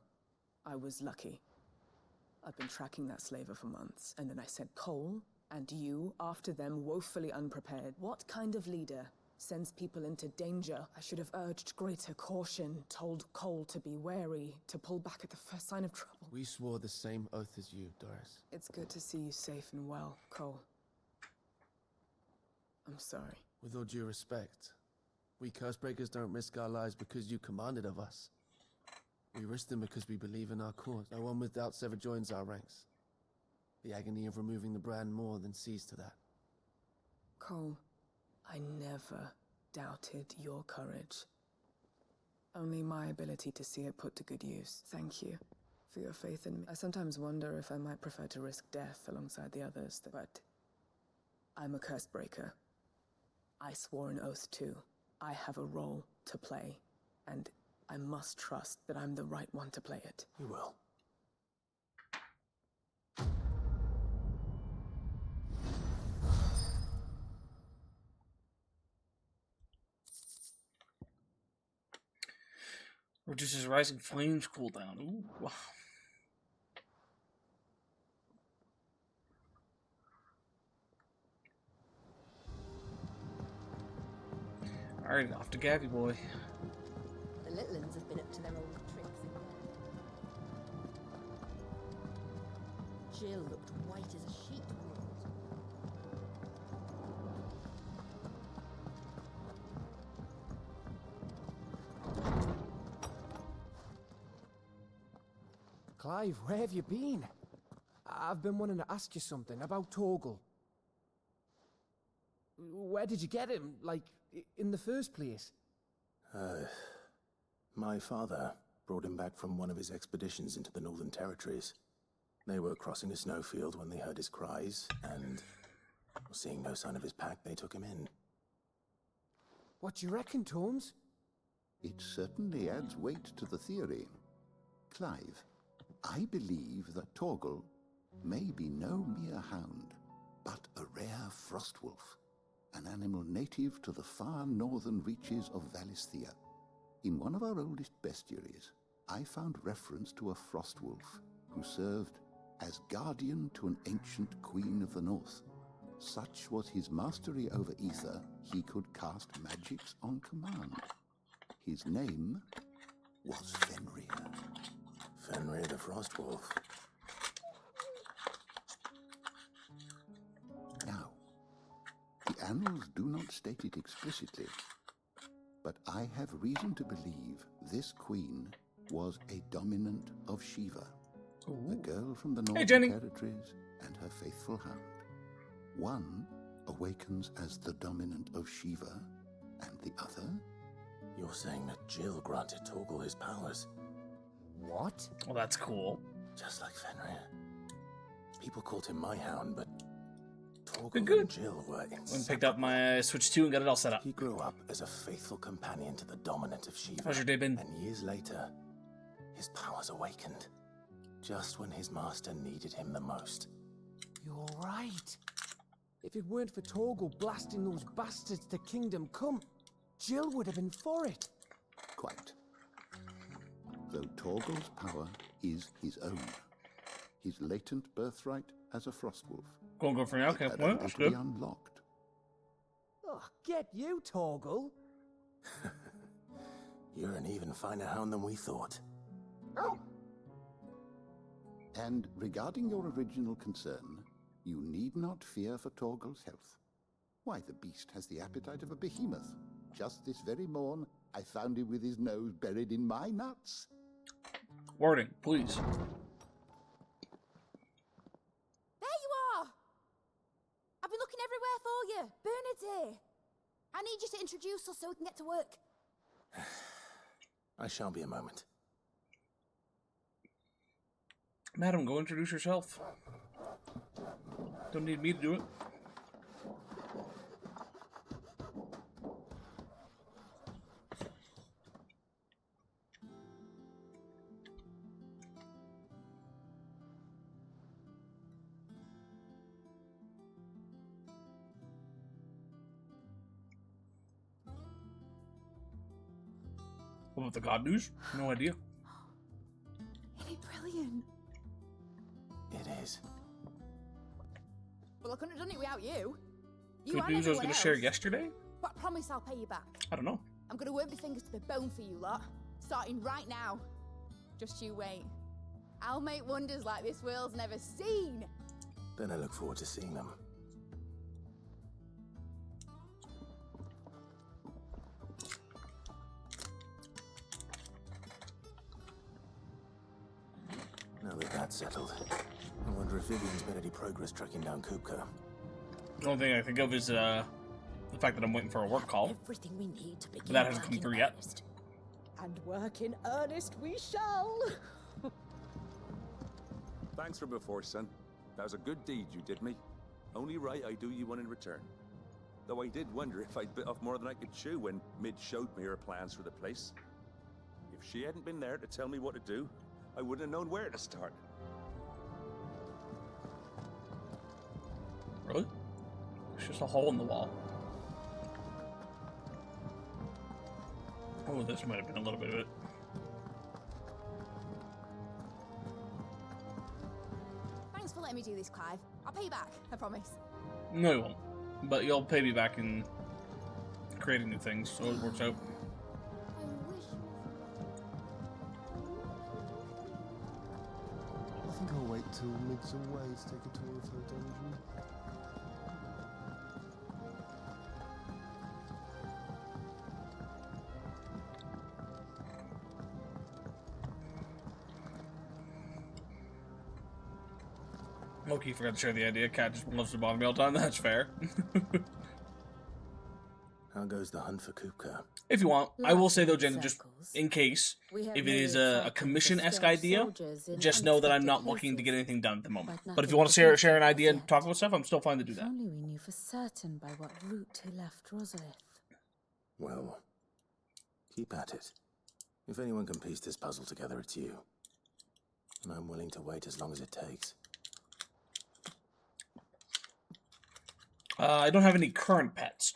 S8: I was lucky. I've been tracking that slaver for months, and then I sent Cole and you after them, woefully unprepared. What kind of leader sends people into danger? I should have urged greater caution, told Cole to be wary, to pull back at the first sign of trouble.
S18: We swore the same oath as you, Doris.
S8: It's good to see you safe and well, Cole. I'm sorry.
S18: With all due respect, we Cursebreakers don't risk our lives because you commanded of us. We risk them because we believe in our cause. No one with doubts ever joins our ranks. The agony of removing the brand more than sees to that.
S8: Cole, I never doubted your courage. Only my ability to see it put to good use. Thank you for your faith in me. I sometimes wonder if I might prefer to risk death alongside the others, but I'm a Cursebreaker. I swore an oath too. I have a role to play, and I must trust that I'm the right one to play it.
S2: You will.
S1: Reduces rising flames cooldown. Ooh. Wow. Alright, off to Gabby boy.
S3: The little uns have been up to their old tricks again. Jill looked white as a sheet when we called her.
S19: Clive, where have you been? I've been wanting to ask you something about Torgal. Where did you get him, like, in the first place?
S2: My father brought him back from one of his expeditions into the Northern Territories. They were crossing a snowfield when they heard his cries, and seeing no sign of his pack, they took him in.
S19: What do you reckon, Torms?
S20: It certainly adds weight to the theory. Clive, I believe that Torgal may be no mere hound, but a rare frostwolf, an animal native to the far northern reaches of Valisthea. In one of our oldest bestiaries, I found reference to a frostwolf who served as guardian to an ancient queen of the north. Such was his mastery over ether, he could cast magics on command. His name was Fenrir.
S2: Fenrir the Frostwolf.
S20: Now, the annals do not state it explicitly, but I have reason to believe this queen was a dominant of Shiva, the girl from the Northern Territories and her faithful hound. One awakens as the dominant of Shiva, and the other?
S2: You're saying that Jill granted Torgal his powers?
S19: What?
S1: Well, that's cool.
S2: Just like Fenrir. People called him my hound, but
S1: Good,
S2: Torgal and Jill were
S1: Went and picked up my Switch 2 and got it all set up.
S2: He grew up as a faithful companion to the dominant of Shiva.
S1: How's your day been?
S2: And years later, his powers awakened. Just when his master needed him the most.
S19: You're right. If it weren't for Torgal blasting those bastards to Kingdom Come, Jill would have been for it.
S20: Quite. Though Torgal's power is his own. His latent birthright as a frostwolf.
S1: Go for now. Okay,
S20: It
S1: well,
S20: had
S1: that's
S20: to be
S1: good.
S20: unlocked.
S19: Oh, get you, Torgal.
S2: You're an even finer hound than we thought.
S20: And regarding your original concern, you need not fear for Torgal's health. Why, the beast has the appetite of a behemoth. Just this very morn, I found him with his nose buried in my nuts.
S1: Wording, please.
S5: There you are! I've been looking everywhere for you. Bernard's here. I need you to introduce us so we can get to work.
S2: I shall be a moment.
S1: Madam, go introduce yourself. Don't need me to do it. What about the God news? No idea.
S5: Isn't it brilliant?
S2: It is.
S5: Well, I couldn't have done it without you. You
S1: Good
S5: and
S1: news I was
S5: everyone
S1: going to
S5: else.
S1: share yesterday?
S5: But I promise I'll pay you back.
S1: I don't know.
S5: I'm gonna work my fingers to the bone for you lot, starting right now. Just you wait. I'll make wonders like this world's never seen.
S2: Then I look forward to seeing them. Now that that's settled, I wonder if Vivian's made any progress tracking down Kupka.
S1: The only thing I think of is the fact that I'm waiting for a work call.
S3: Everything we need to begin
S1: That hasn't come
S3: working
S1: through yet.
S3: earnest. And work in earnest we shall.
S16: Thanks for before, son. That was a good deed you did me. Only right I do you one in return. Though I did wonder if I'd bit off more than I could chew when Mid showed me her plans for the place. If she hadn't been there to tell me what to do, I wouldn't have known where to start.
S1: Really? It's just a hole in the wall. Oh, this might have been a little bit of it.
S5: Thanks for letting me do this, Clive. I'll pay you back, I promise.
S1: No, you won't. But you'll pay me back in creating new things, so it works out.
S18: I think I'll wait till Mid's away to take a tour of her dungeon.
S1: Loki forgot to share the idea. Cat just loves to bother me all the time. That's fair.
S2: How goes the hunt for Kupka?
S1: If you want, I will say though, Jen, just in case, if it is a commission-esque idea, just know that I'm not looking to get anything done at the moment. But if you want to share an idea and talk about stuff, I'm still fine to do
S6: If
S1: that.
S6: only we knew for certain by what route he left Rosalith.
S2: Well, keep at it. If anyone can piece this puzzle together, it's you. And I'm willing to wait as long as it takes.
S1: I don't have any current pets,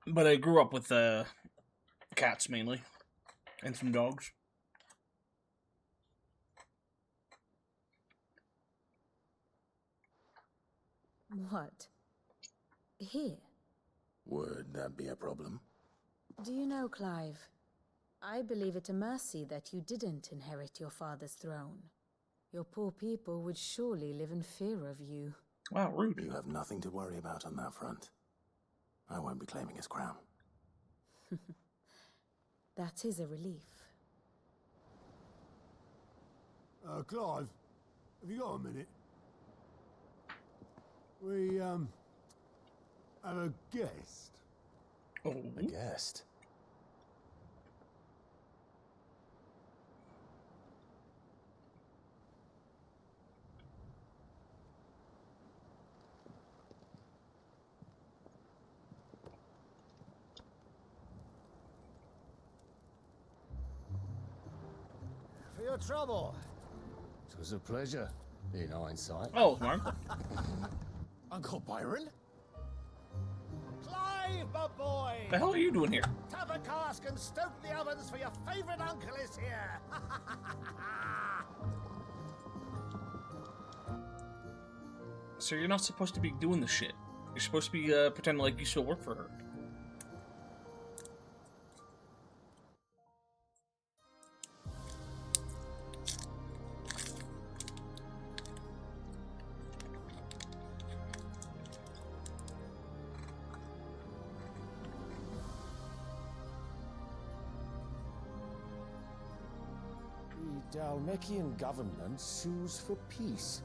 S1: but I grew up with cats mainly, and some dogs.
S6: What? Here?
S2: Would that be a problem?
S6: Do you know, Clive? I believe it a mercy that you didn't inherit your father's throne. Your poor people would surely live in fear of you.
S1: Wow, rude.
S2: You have nothing to worry about on that front. I won't be claiming his crown.
S6: That is a relief.
S4: Clive, have you got a minute? We, have a guest.
S1: Oh.
S2: A guest?
S13: For your trouble. It was a pleasure, in hindsight.
S1: Oh, Mark.
S13: Uncle Byron? Clive, my boy!
S1: The hell are you doing here?
S13: Tap a cask and stoke the ovens for your favorite uncle is here!
S1: So you're not supposed to be doing this shit. You're supposed to be pretending like you still work for her.
S19: Dalmekian government sues for peace.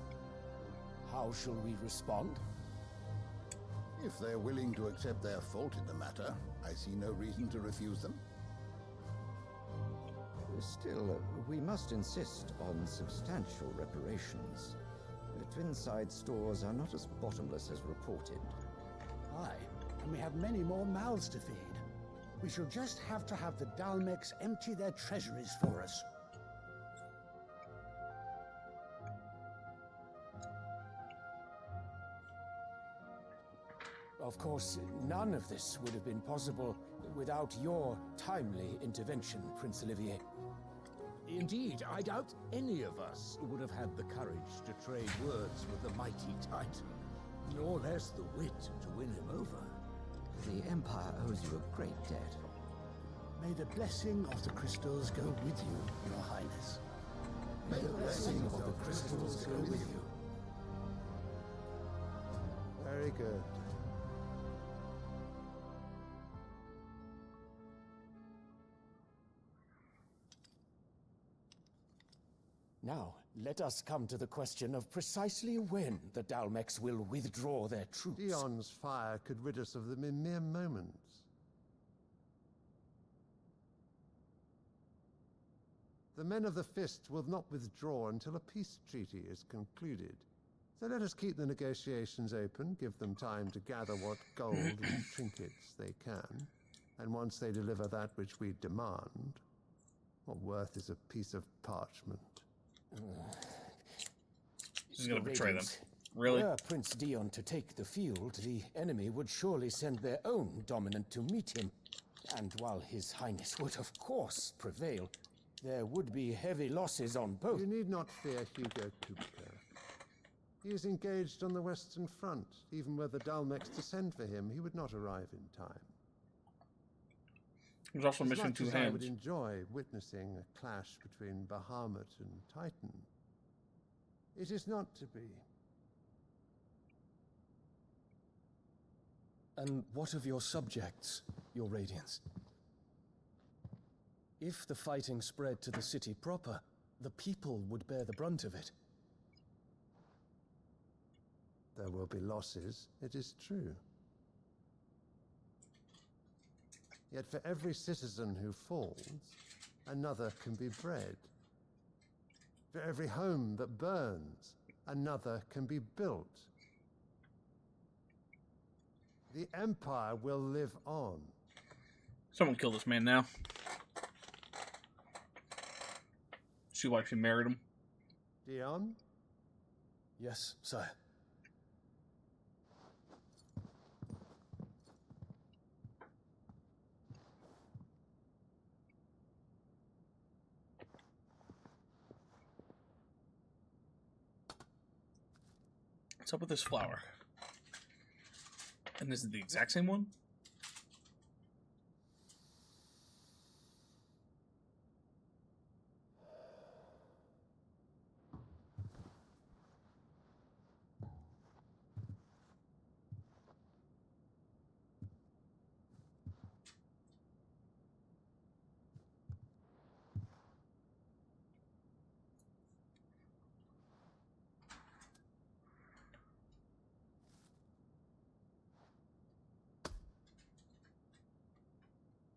S19: How shall we respond?
S20: If they're willing to accept their fault in the matter, I see no reason to refuse them.
S21: Still, we must insist on substantial reparations. Twinside stores are not as bottomless as reported.
S22: Aye, and we have many more mouths to feed. We shall just have to have the Dalmecs empty their treasuries for us.
S19: Of course, none of this would have been possible without your timely intervention, Prince Olivier.
S7: Indeed, I doubt any of us would have had the courage to trade words with the mighty Titan, nor less the wit to win him over.
S21: The Empire owes you a great debt.
S22: May the blessing of the crystals go with you, Your Highness.
S20: May the blessing of the crystals go with you.
S23: Very good.
S19: Now, let us come to the question of precisely when the Dalmecs will withdraw their troops.
S23: Dion's fire could rid us of them in mere moments. The men of the Fist will not withdraw until a peace treaty is concluded. So let us keep the negotiations open, give them time to gather what gold and trinkets they can, and once they deliver that which we demand, what worth is a piece of parchment?
S1: He's gonna betray them. Really?
S19: Were Prince Dion to take the field, the enemy would surely send their own dominant to meet him. And while His Highness would, of course, prevail, there would be heavy losses on both.
S23: You need not fear Hugo Kupka. He is engaged on the Western Front. Even were the Dalmecs to send for him, he would not arrive in time.
S1: He's also
S23: As
S1: missing
S23: much
S1: two
S23: as I
S1: hands.
S23: would enjoy witnessing a clash between Bahamut and Titan, it is not to be.
S24: And what of your subjects, Your Radiance? If the fighting spread to the city proper, the people would bear the brunt of it.
S23: There will be losses, it is true. Yet for every citizen who falls, another can be bred. For every home that burns, another can be built. The Empire will live on.
S1: Someone kill this man now. She actually married him.
S23: Dion?
S24: Yes, sire.
S1: What's up with this flower? And is it the exact same one?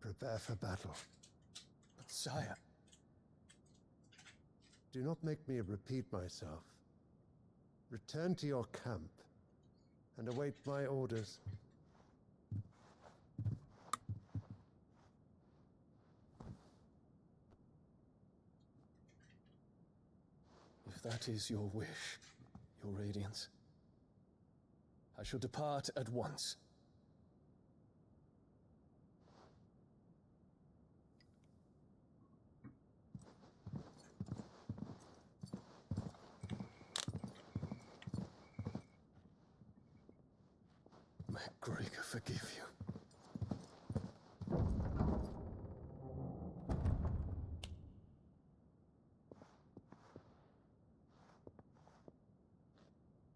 S23: Prepare for battle.
S24: But sire...
S23: Do not make me repeat myself. Return to your camp and await my orders.
S24: If that is your wish, Your Radiance, I shall depart at once. May Gregor forgive you.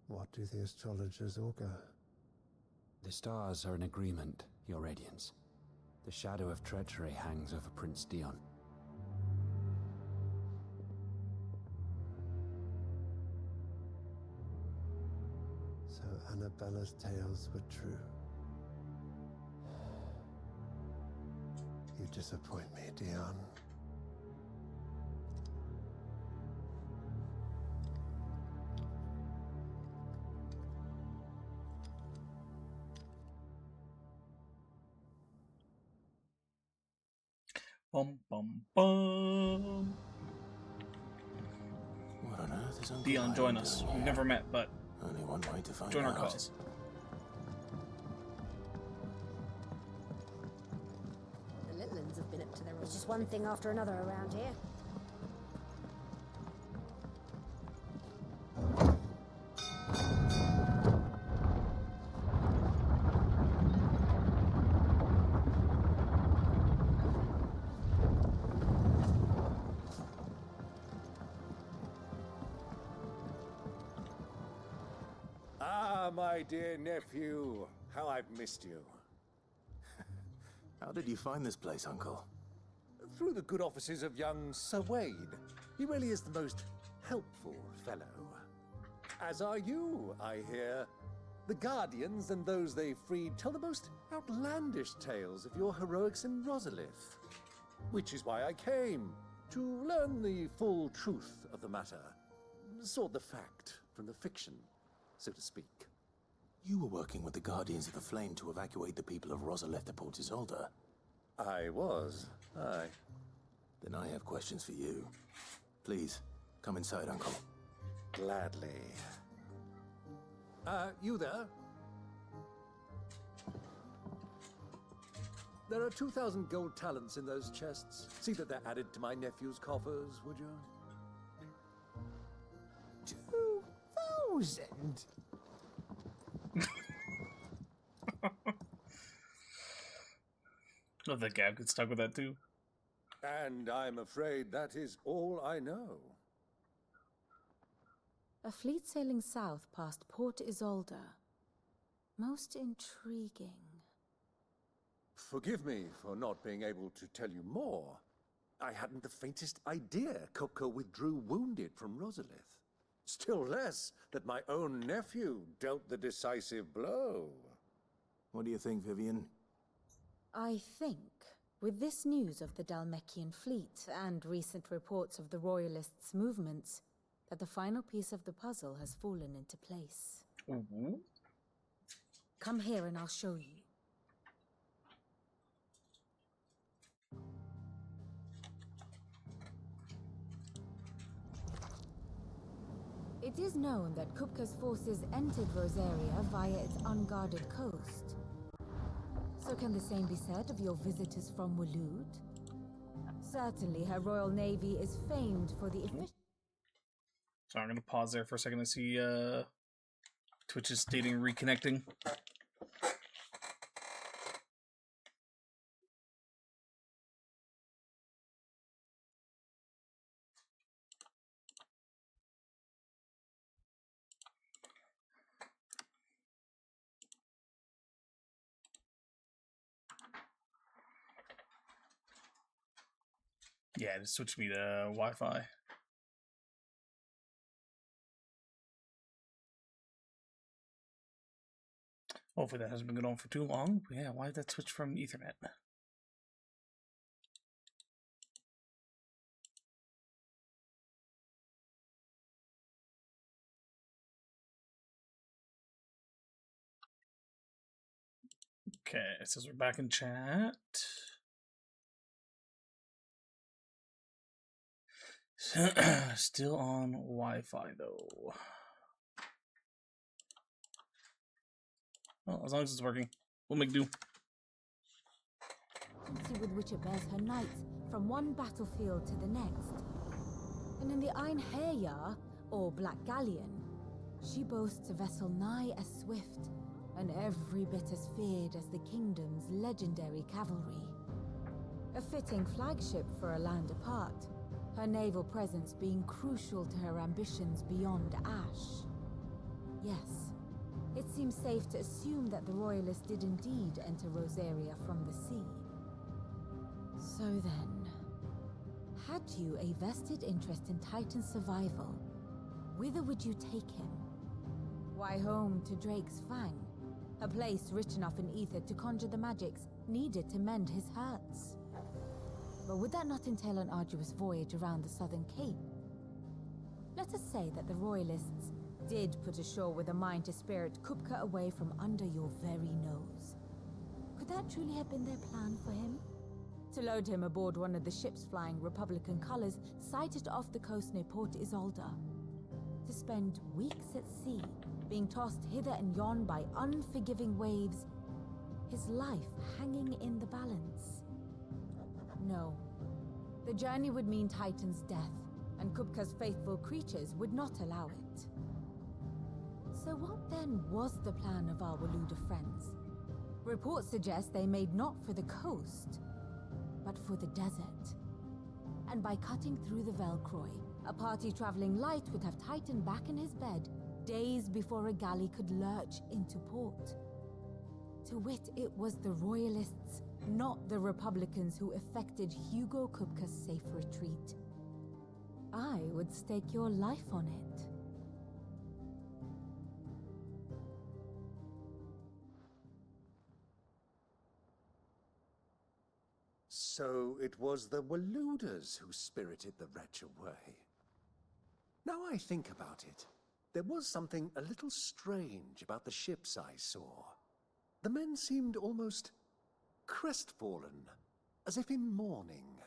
S23: What do the astrologers augur?
S11: The stars are in agreement, Your Radiance. The shadow of treachery hangs over Prince Dion.
S23: whether Bella's tales were true. You disappoint me, Dion.
S1: Bum bum bum.
S2: What on earth is Uncle
S1: Dion,
S2: Ryan
S1: join us.
S2: doing
S1: We've
S2: here?
S1: never met, but
S2: Only one way to find
S1: join our
S2: out.
S1: cause.
S3: The little ones have been up to their
S10: There's just one thing after another around here.
S12: Ah, my dear nephew, how I've missed you.
S2: How did you find this place, Uncle?
S12: Through the good offices of young Sir Wade. He really is the most helpful fellow. As are you, I hear. The Guardians and those they freed tell the most outlandish tales of your heroics in Rosalith. Which is why I came, to learn the full truth of the matter. Sort the fact from the fiction, so to speak.
S2: You were working with the Guardians of the Flame to evacuate the people of Rosalith to Port Isolde.
S12: I was, aye.
S2: Then I have questions for you. Please, come inside, Uncle.
S12: Gladly. You there? There are 2,000 gold talents in those chests. See that they're added to my nephew's coffers, would you?
S19: 2,000?
S1: Oh, the Gab gets stuck with that too.
S12: And I'm afraid that is all I know.
S6: A fleet sailing south past Port Isolde. Most intriguing.
S12: Forgive me for not being able to tell you more. I hadn't the faintest idea Coco withdrew wounded from Rosalith. Still less that my own nephew dealt the decisive blow.
S2: What do you think, Vivian?
S6: I think, with this news of the Dhalmekian fleet and recent reports of the Royalists' movements, that the final piece of the puzzle has fallen into place.
S1: Mm-hmm.
S6: Come here and I'll show you. It is known that Kupka's forces entered Rosaria via its unguarded coast. So can the same be said of your visitors from Waloed? Certainly her Royal Navy is famed for the efficient...
S1: So I'm going to pause there for a second to see Twitch is stating reconnecting. Yeah, just switch me to Wi-Fi. Hopefully that hasn't been going on for too long. But yeah, why did that switch from Ethernet? Okay, it says we're back in chat. Still on Wi-Fi though. Well, as long as it's working, we'll make do.
S6: with which it bears her knights from one battlefield to the next. And in the Ein Herjar, or Black Galleon, she boasts a vessel nigh as swift, and every bit as feared as the kingdom's legendary cavalry. A fitting flagship for a land apart, her naval presence being crucial to her ambitions beyond Ash. Yes, it seems safe to assume that the Royalists did indeed enter Rosaria from the sea. So then, had you a vested interest in Titan's survival, whither would you take him? Why, home to Drake's Fang, a place rich enough in ether to conjure the magics needed to mend his hurts. But would that not entail an arduous voyage around the southern cape? Let us say that the Royalists did put ashore with a mind to spirit Kupka away from under your very nose. Could that truly have been their plan for him? To load him aboard one of the ships flying Republican colors sighted off the coast near Port Isolde. To spend weeks at sea, being tossed hither and yon by unforgiving waves, his life hanging in the balance. No. The journey would mean Titan's death, and Kupka's faithful creatures would not allow it. So what then was the plan of our Waluda friends? Reports suggest they made not for the coast, but for the desert. And by cutting through the Velcroy, a party traveling light would have Titan back in his bed days before a galley could lurch into port. To wit, it was the Royalists, not the Republicans, who effected Hugo Kupka's safe retreat. I would stake your life on it.
S12: So it was the Waludas who spirited the wretch away. Now I think about it, there was something a little strange about the ships I saw. The men seemed almost crestfallen, as if in mourning,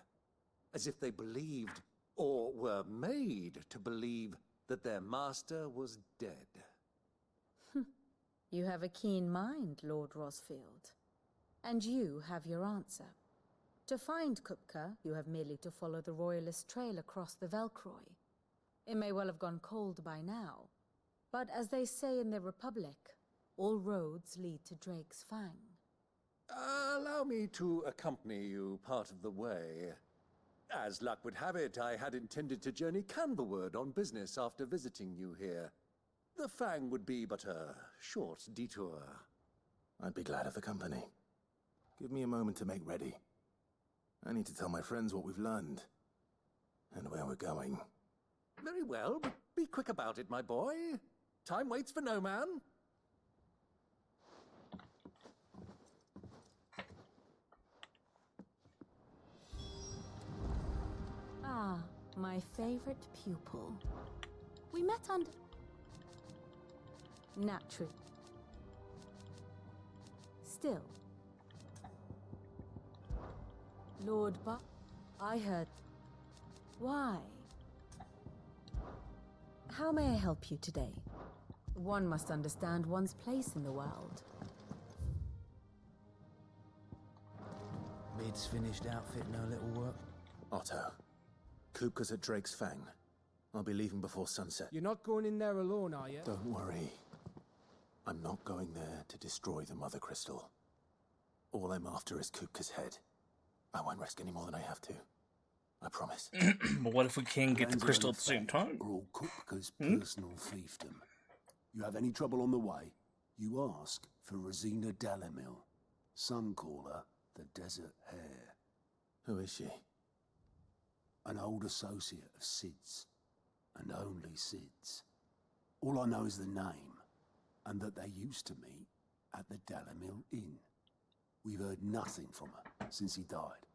S12: as if they believed, or were made to believe, that their master was dead.
S6: You have a keen mind, Lord Rosfield. And you have your answer. To find Kupka, you have merely to follow the Royalist trail across the Velcroy. It may well have gone cold by now, but as they say in the Republic, all roads lead to Drake's Fang.
S12: Allow me to accompany you part of the way. As luck would have it, I had intended to journey Canverward on business after visiting you here. The Fang would be but a short detour.
S2: I'd be glad of the company. Give me a moment to make ready. I need to tell my friends what we've learned, and where we're going.
S12: Very well, but be quick about it, my boy. Time waits for no man.
S6: Ah, my favorite pupil. We met under... Naturally. Still. Lord Buck, I heard... Why? How may I help you today? One must understand one's place in the world.
S11: Mid's finished outfitting her little work.
S2: Otto, Kupka's at Drake's Fang. I'll be leaving before sunset.
S9: You're not going in there alone, are you?
S2: Don't worry. I'm not going there to destroy the Mother Crystal. All I'm after is Kupka's head. I won't risk any more than I have to. I promise.
S1: But what if we can get the crystal at the same time?
S4: Or all Kupka's personal fiefdom. You have any trouble on the way, you ask for Rosina Dalamil. Some call her the Desert Hare.
S2: Who is she?
S4: An old associate of Sid's, and only Sid's. All I know is the name, and that they used to meet at the Dalamil Inn. We've heard nothing from her since he died.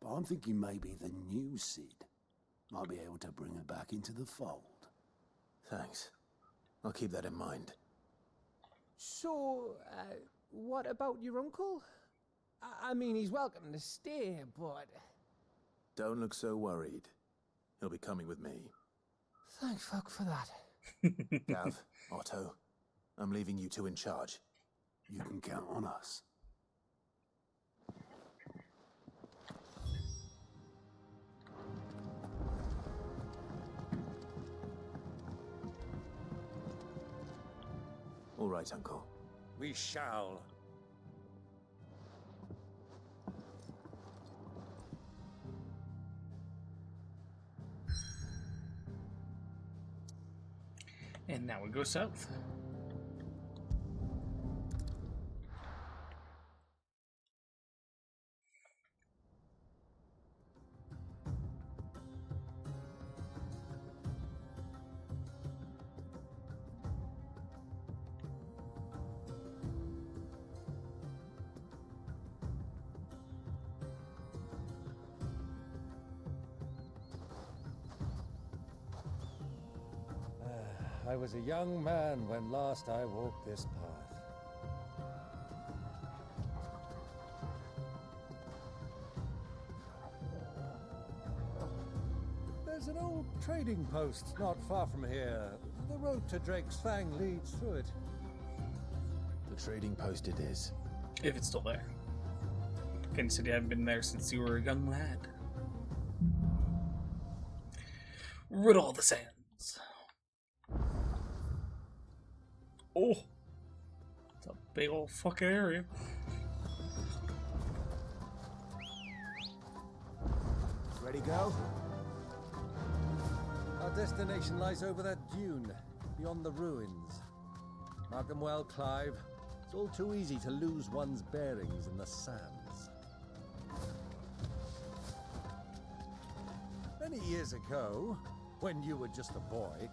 S4: But I'm thinking maybe the new Sid might be able to bring her back into the fold.
S2: Thanks. I'll keep that in mind.
S9: So, what about your uncle? I mean, he's welcome to stay, but...
S2: Don't look so worried. He'll be coming with me.
S9: Thank fuck for that.
S2: Gav, Otto, I'm leaving you two in charge.
S4: You can count on us.
S2: All right, Uncle.
S12: We shall.
S1: And now we go south.
S12: I was a young man when last I walked this path. There's an old trading post not far from here. The road to Drake's Fang leads through it.
S18: The trading post it is.
S1: If it's still there. Ken said you haven't been there since you were a young lad. Rid all the sands. Oh, it's a big old fucking area.
S9: Ready, go?
S12: Our destination lies over that dune, beyond the ruins. Mark them well, Clive. It's all too easy to lose one's bearings in the sands. Many years ago, when you were just a boy,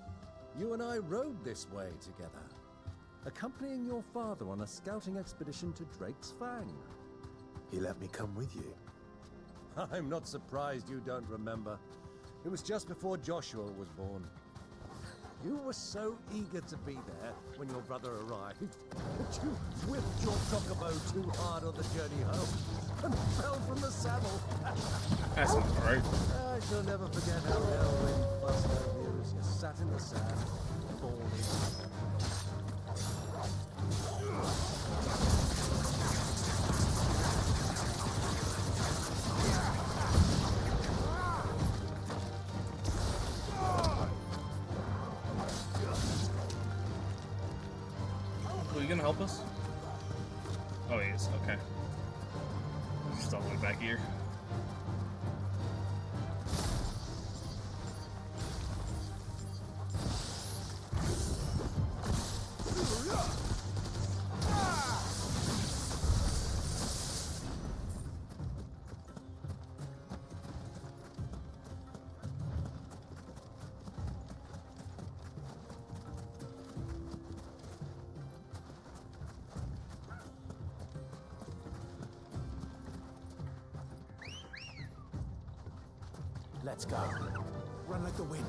S12: you and I rode this way together, accompanying your father on a scouting expedition to Drake's Fang.
S2: He let me come with you.
S12: I'm not surprised you don't remember. It was just before Joshua was born. You were so eager to be there when your brother arrived that you whipped your chocobo too hard on the journey home and fell from the saddle.
S1: That's not right.
S12: I shall never forget how Elwyn fussed over you as you sat in the sand, bawling.
S1: Are you gonna help us? Oh, he is. Okay. He's just all the way back here.
S9: Let's go. Run like the wind.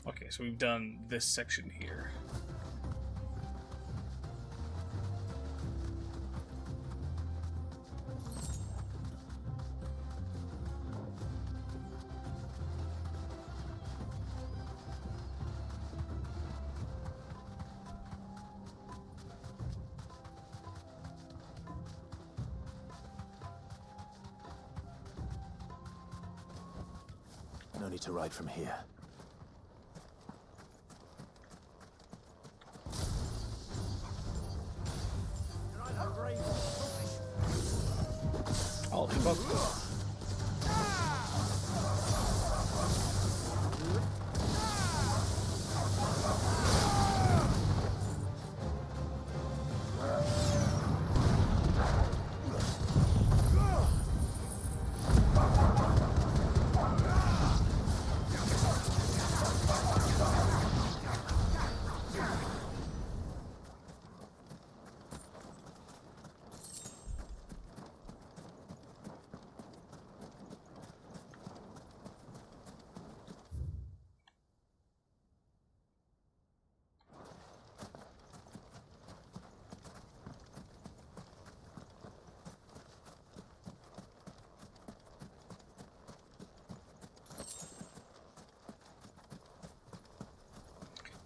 S1: Okay, so we've done this section here.
S2: No need to ride from here.
S1: I'll be both.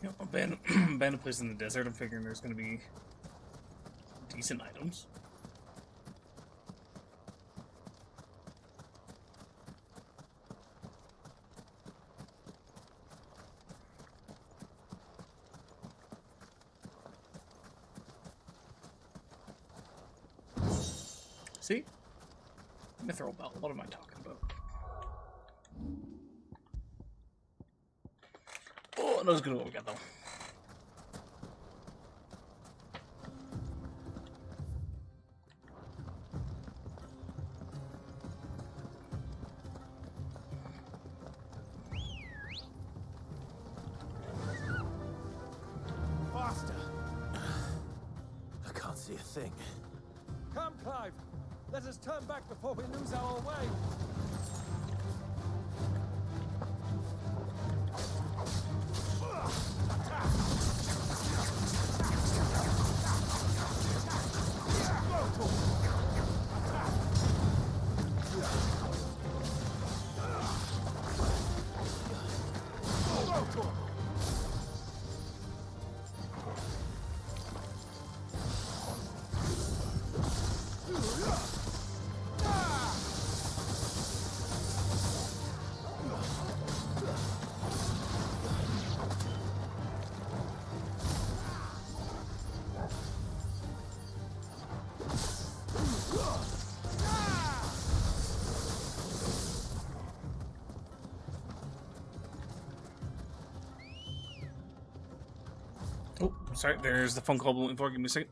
S1: You know, abandoned place in the desert. I'm figuring there's going to be decent items. See? Mithril belt. What am I talking about? Oh, not as good as what we got though.
S9: thing.
S12: Come, Clive! Let us turn back before we lose our way!
S1: Oh, sorry, there's the phone call I'm looking for. Give me a second.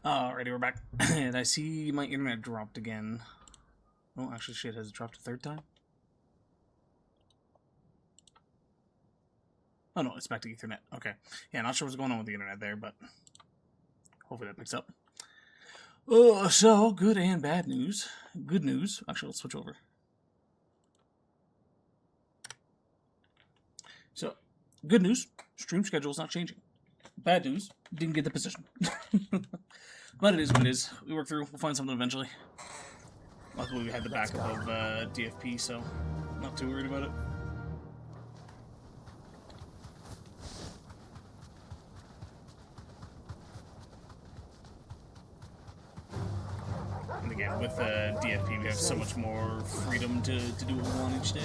S1: Alrighty, we're back. And I see my internet dropped again. Oh, actually, shit, has it dropped a third time? Oh no, it's back to Ethernet. Okay. Yeah, not sure what's going on with the internet there, but hopefully that picks up. So, good and bad news. Good news. Actually, let's switch over. So, good news, stream schedule is not changing. Bad news, didn't get the position. But it is what it is. We work through, we'll find something eventually. Luckily we had the backup of DFP, so not too worried about it. And again, with DFP we have so much more freedom to do what we want each day.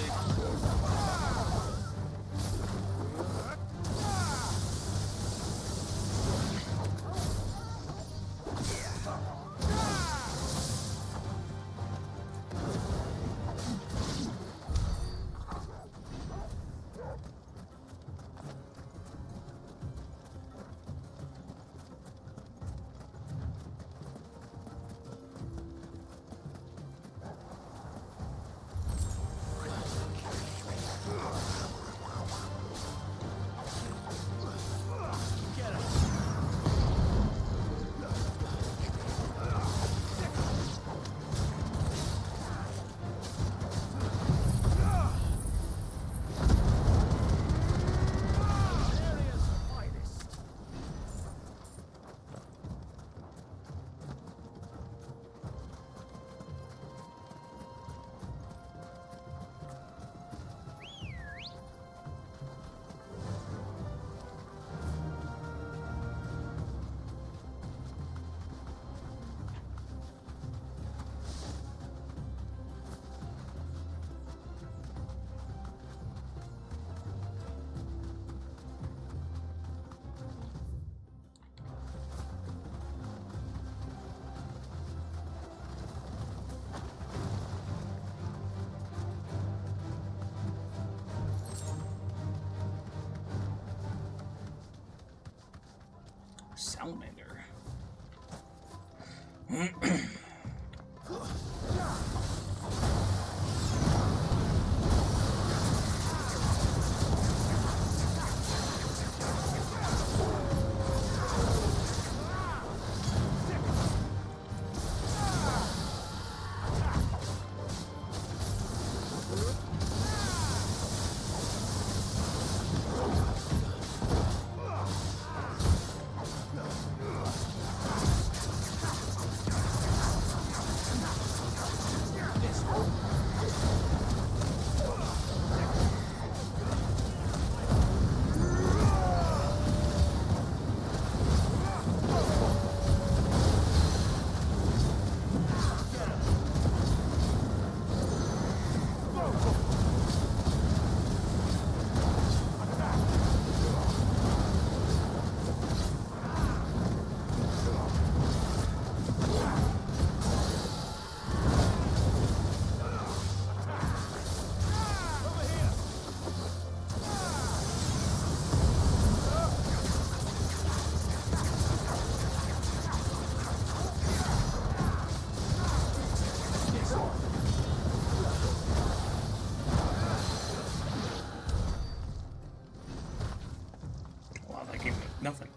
S1: Salamander. Wow, that gave me nothing.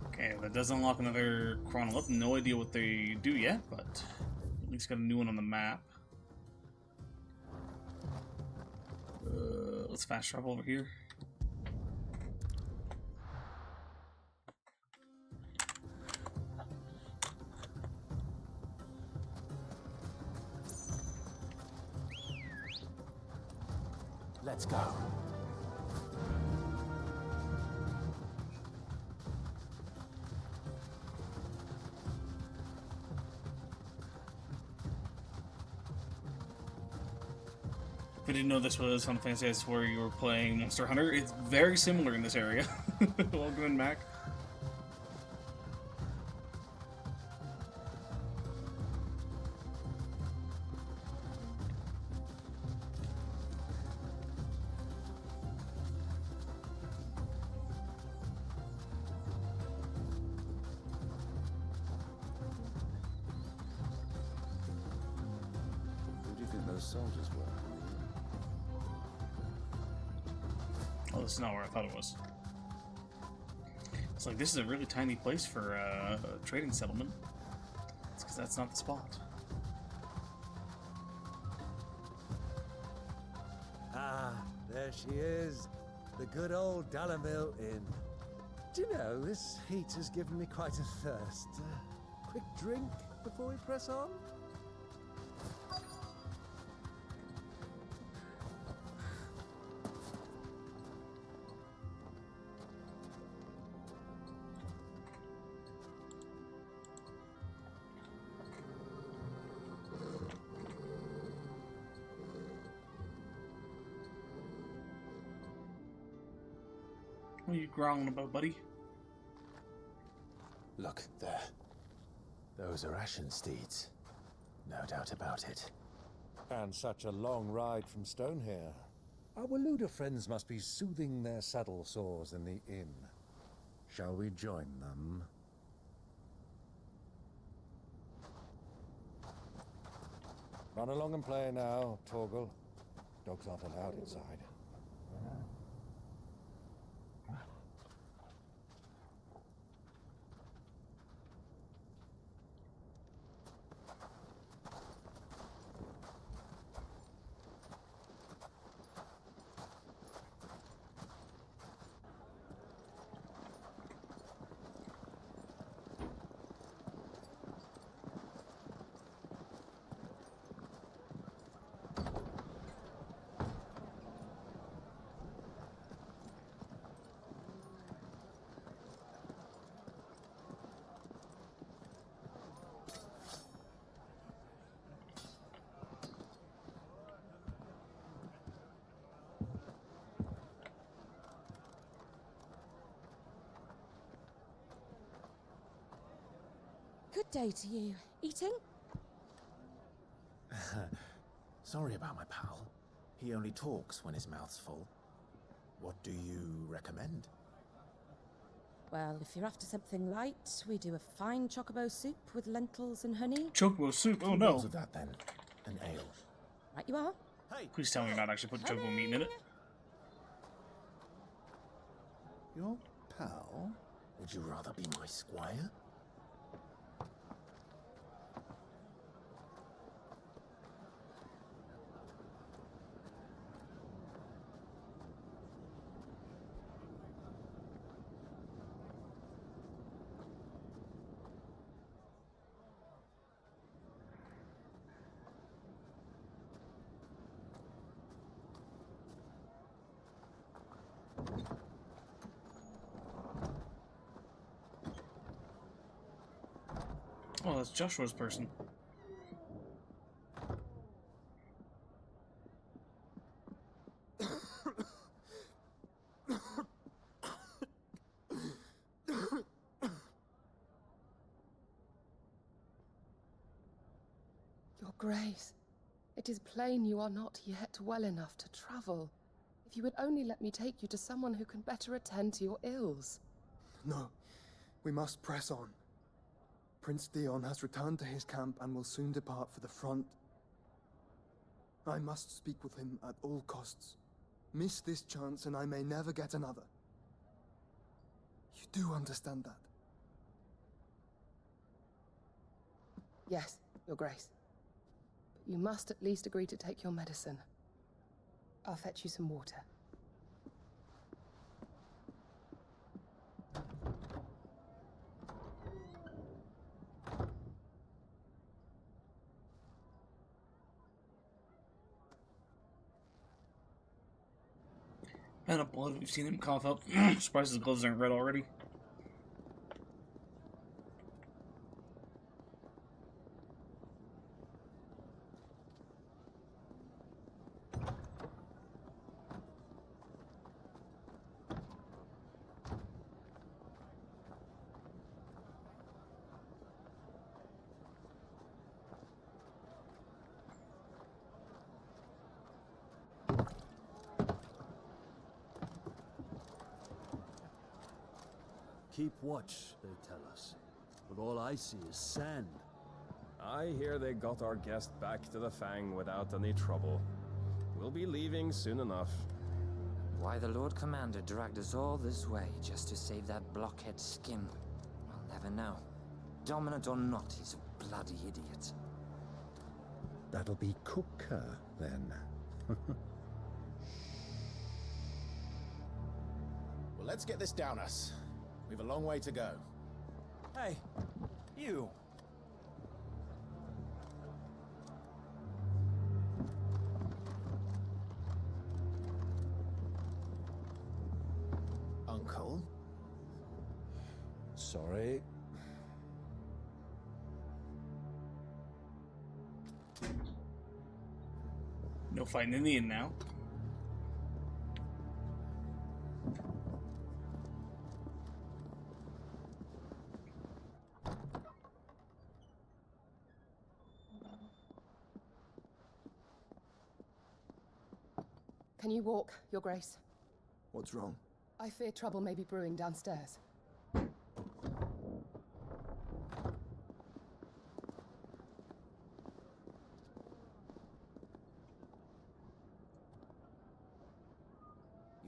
S1: Okay, that does unlock another chronolith. No idea what they do yet, but at least got a new one on the map. Let's fast travel over here.
S9: Let's go.
S1: If you didn't know this was Final Fantasy, that's where you were playing Monster Hunter. It's very similar in this area. Welcome in, Mac.
S21: those soldiers were.
S1: Oh, this is not where I thought it was. It's like, this is a really tiny place for a trading settlement. It's because that's not the spot.
S12: Ah, there she is. The good old Dalamil Inn. Do you know, this heat has given me quite a thirst. Quick drink before we press on?
S1: What are you growling about, buddy?
S2: Look, there. Those are Ashen steeds. No doubt about it.
S12: And such a long ride from Stonehair. Our Waluda friends must be soothing their saddle sores in the inn. Shall we join them? Run along and play now, Torgal. Dogs aren't allowed inside.
S3: Good day to you. Eating?
S2: Sorry about my pal. He only talks when his mouth's full. What do you recommend?
S3: Well, if you're after something light, we do a fine chocobo soup with lentils and honey.
S1: Chocobo soup? Oh
S2: Two
S1: no.
S2: bowls of that then. An ale.
S3: Right you are.
S1: Please tell me I'm not actually putting chocobo meat in it.
S2: Your pal? Would you rather be my squire?
S1: Oh, that's Joshua's person.
S8: Your Grace, it is plain you are not yet well enough to travel. If you would only let me take you to someone who can better attend to your ills.
S14: No, we must press on. Prince Theon has returned to his camp and will soon depart for the front. I must speak with him at all costs. Miss this chance and I may never get another. You do understand that?
S8: Yes, Your Grace. But you must at least agree to take your medicine. I'll fetch you some water.
S1: Man of blood, we've seen him cough up. Surprised his gloves aren't red already.
S15: Keep watch, they tell us. But all I see is sand.
S5: I hear they got our guest back to the Fang without any trouble. We'll be leaving soon enough.
S15: Why the Lord Commander dragged us all this way just to save that blockhead skin, I'll never know. Dominant or not, he's a bloody idiot.
S16: That'll be Cooker, then.
S17: Well, let's get this down us. We've a long way to go.
S13: Hey, you.
S17: Uncle?
S19: Sorry.
S1: No fighting in the inn now.
S8: Can you walk, Your Grace?
S14: What's wrong?
S8: I fear trouble may be brewing downstairs.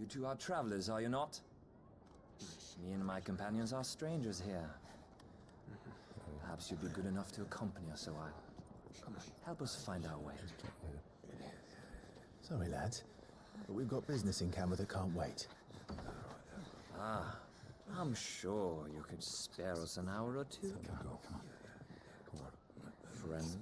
S15: You two are travelers, are you not? Me and my companions are strangers here. Perhaps you'd be good enough to accompany us a while. Help us find our way.
S2: Sorry, lads, but we've got business in camera that can't wait.
S15: Ah, I'm sure you could spare us an hour or two.
S2: Come on.
S15: Friend.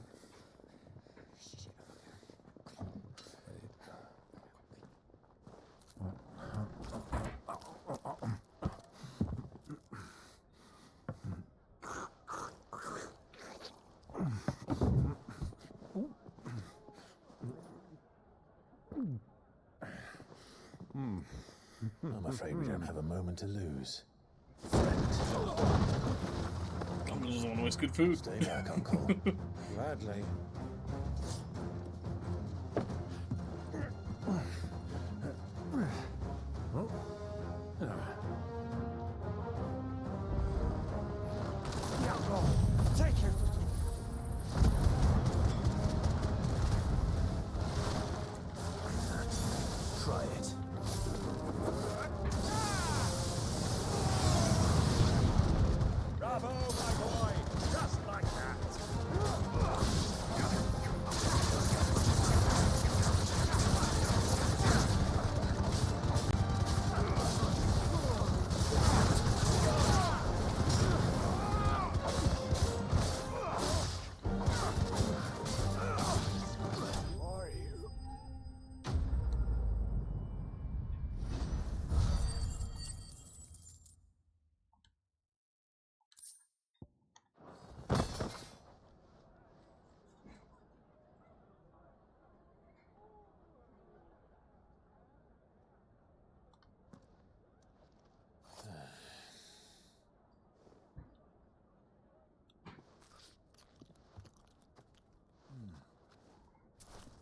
S2: I'm afraid we don't have a moment to lose.
S1: Uncles doesn't want to waste good food.
S2: Stay back, Uncle.
S19: Gladly.
S9: Take him!
S2: Try it.
S17: Bravo, my boy! Just like that!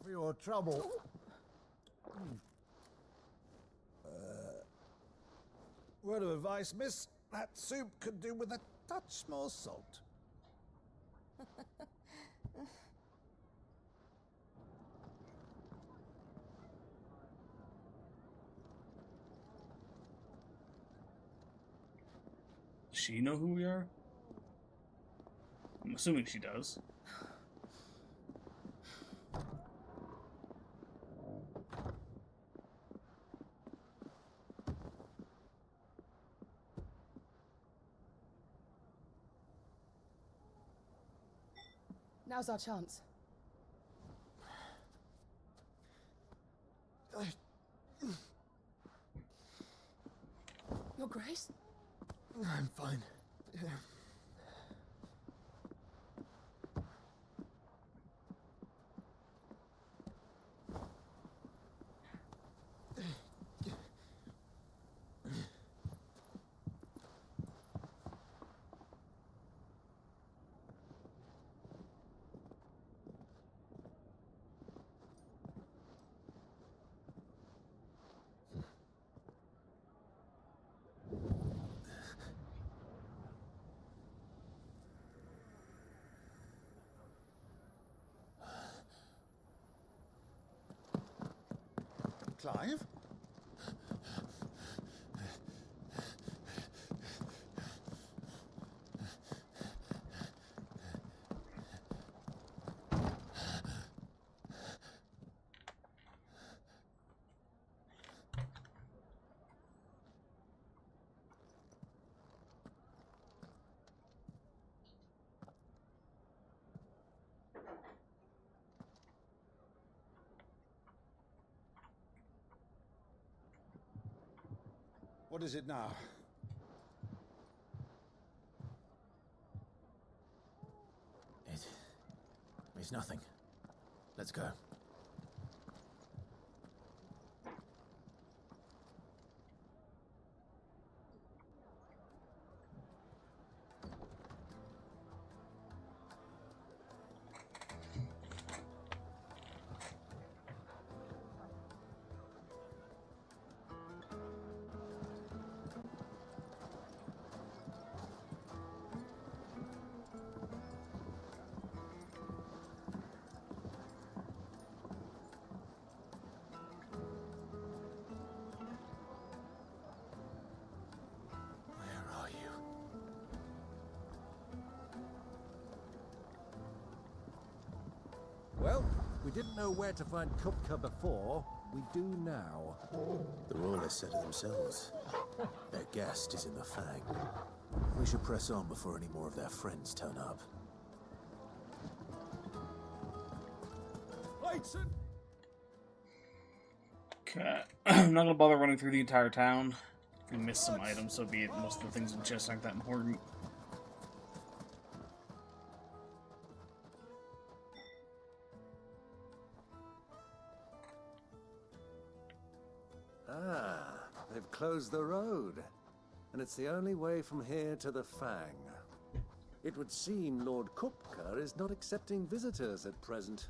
S23: For your trouble. Word of advice, miss. That soup could do with a touch more salt.
S1: Does she know who we are? I'm assuming she does.
S8: Now's our chance. Your Grace?
S14: I'm fine. Yeah.
S12: Clive?
S23: What is it now?
S2: It's nothing. Let's go.
S23: Well, we didn't know where to find Kupka before. We do now.
S2: The royalists said it themselves. Their guest is in the Fang. We should press on before any more of their friends turn up.
S23: Lightson!
S1: Okay. I'm not gonna bother running through the entire town. If we miss some items, so be it. Most of the things in chests aren't that important.
S23: Ah, they've closed the road. And it's the only way from here to the Fang. It would seem Lord Kupka is not accepting visitors at present.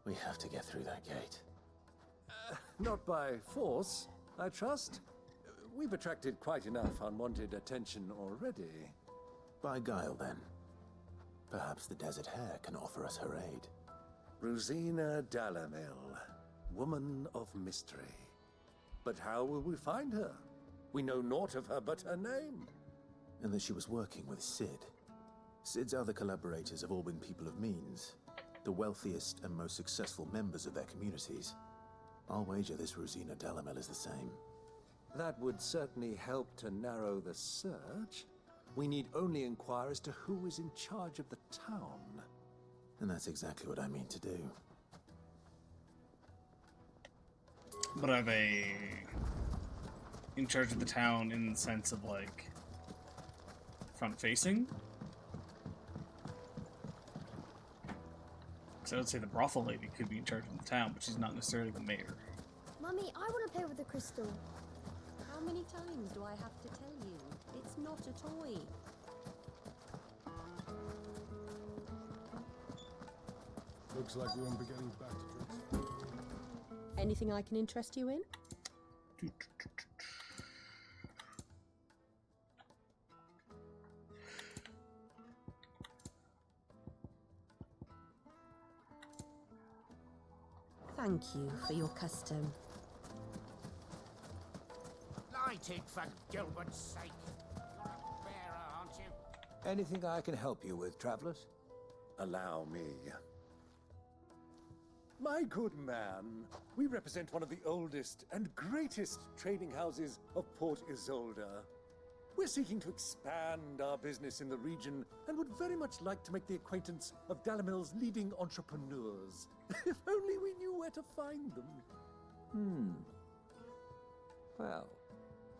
S2: We have to get through that gate.
S23: Not by force, I trust. We've attracted quite enough unwanted attention already.
S2: By guile, then. Perhaps the Desert Hare can offer us her aid.
S23: Rosina Dalamil, woman of mystery. But how will we find her? We know naught of her but her name.
S2: And that she was working with Sid. Sid's other collaborators have all been people of means, the wealthiest and most successful members of their communities. I'll wager this Rosina Dalamil is the same.
S23: That would certainly help to narrow the search. We need only inquire as to who is in charge of the town.
S2: And that's exactly what I mean to do.
S1: But are they in charge of the town in the sense of, like, front-facing? Because I would say the brothel lady could be in charge of the town, but she's not necessarily the mayor.
S10: Mummy, I want to play with the crystal.
S3: How many times do I have to tell you? It's not a toy.
S23: Looks like we won't be getting back to drinks.
S3: Anything I can interest you in? Thank you for your custom.
S9: Light it for Gilbert's sake. You're a bearer, aren't you?
S23: Anything I can help you with, travelers? Allow me. My good man, we represent one of the oldest and greatest trading houses of Port Isolde. We're seeking to expand our business in the region and would very much like to make the acquaintance of Dalamil's leading entrepreneurs. If only we knew where to find them.
S9: Well,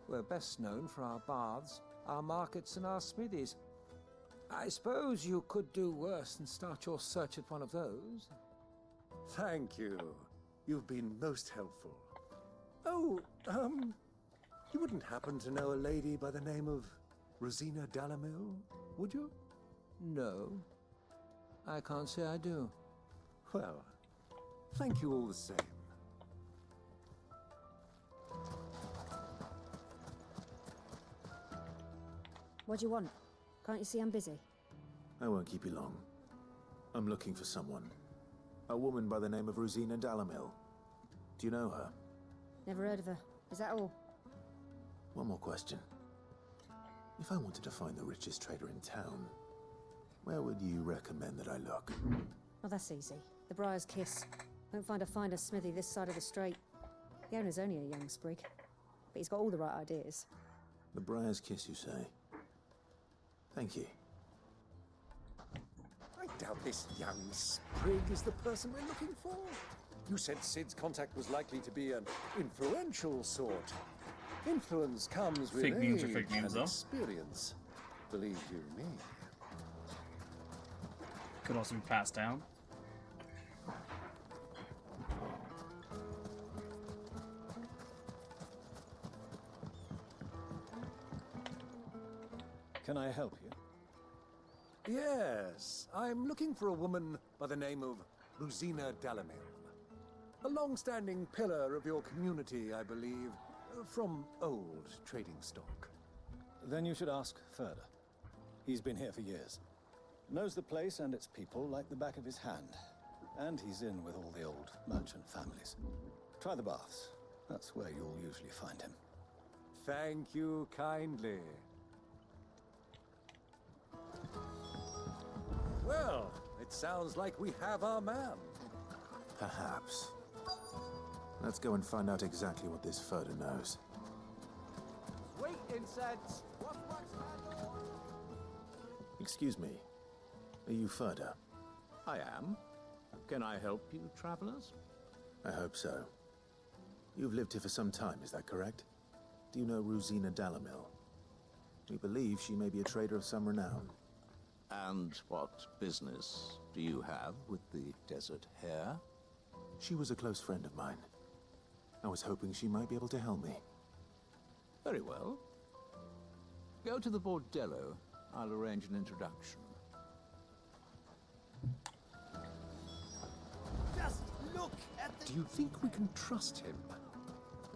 S9: we're best known for our baths, our markets, and our smithies. I suppose you could do worse than start your search at one of those.
S23: Thank you. You've been most helpful. Oh, you wouldn't happen to know a lady by the name of Rosina Dalamil, would you?
S9: No, I can't say I do.
S23: Well, thank you all the same.
S10: What do you want? Can't you see I'm busy?
S2: I won't keep you long. I'm looking for someone. A woman by the name of Rosina Dalamil. Do you know her?
S10: Never heard of her. Is that all?
S2: One more question. If I wanted to find the richest trader in town, where would you recommend that I look?
S10: Oh, that's easy. The Briar's Kiss. Won't find a finer smithy this side of the strait. The owner's only a young sprig, but he's got all the right ideas.
S2: The Briar's Kiss, you say? Thank you.
S12: I doubt this young sprig is the person we're looking for. You said Sid's contact was likely to be an influential sort. Influence comes with
S1: Fake news or
S12: age
S1: fake news,
S12: and
S1: though.
S12: experience. Believe you me.
S1: Could also be passed down.
S7: Can I help you?
S12: Yes, I'm looking for a woman by the name of Rosina Dalamil. A long-standing pillar of your community, I believe, from old trading stock.
S7: Then you should ask further. He's been here for years. Knows the place and its people like the back of his hand. And he's in with all the old merchant families. Try the baths. That's where you'll usually find him.
S12: Thank you kindly. Well, it sounds like we have our man.
S2: Perhaps. Let's go and find out exactly what this Furder knows.
S12: Sweet incense!
S2: Excuse me. Are you Furder?
S20: I am. Can I help you, travelers?
S2: I hope so. You've lived here for some time, is that correct? Do you know Rosina Dalamil? We believe she may be a trader of some renown.
S20: And what business do you have with the desert hare?
S2: She was a close friend of mine. I was hoping she might be able to help me.
S20: Very well. Go to the bordello. I'll arrange an introduction.
S12: Just look at the... Do you think we can trust him?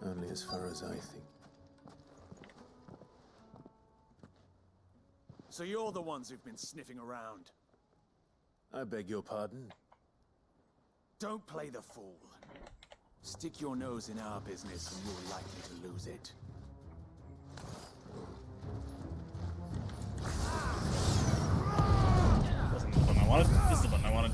S2: Only as far as I think.
S17: So you're the ones who've been sniffing around.
S2: I beg your pardon?
S17: Don't play the fool. Stick your nose in our business and you're likely to lose it.
S1: Wasn't the button I wanted. This is the button I wanted.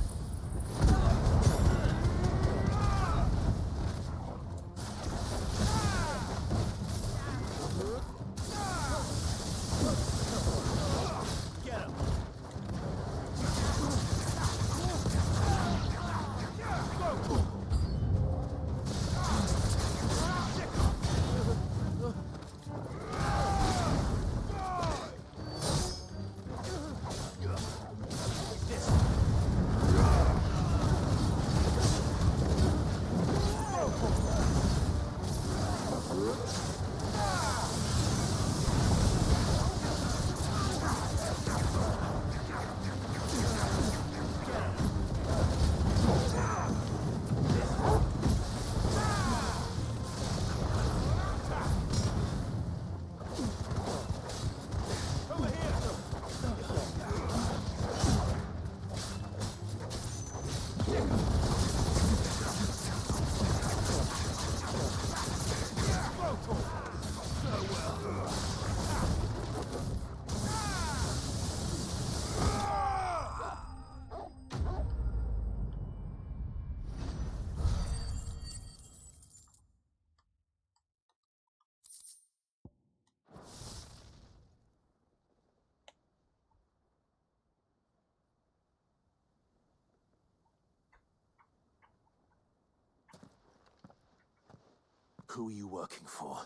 S12: Who are you working for?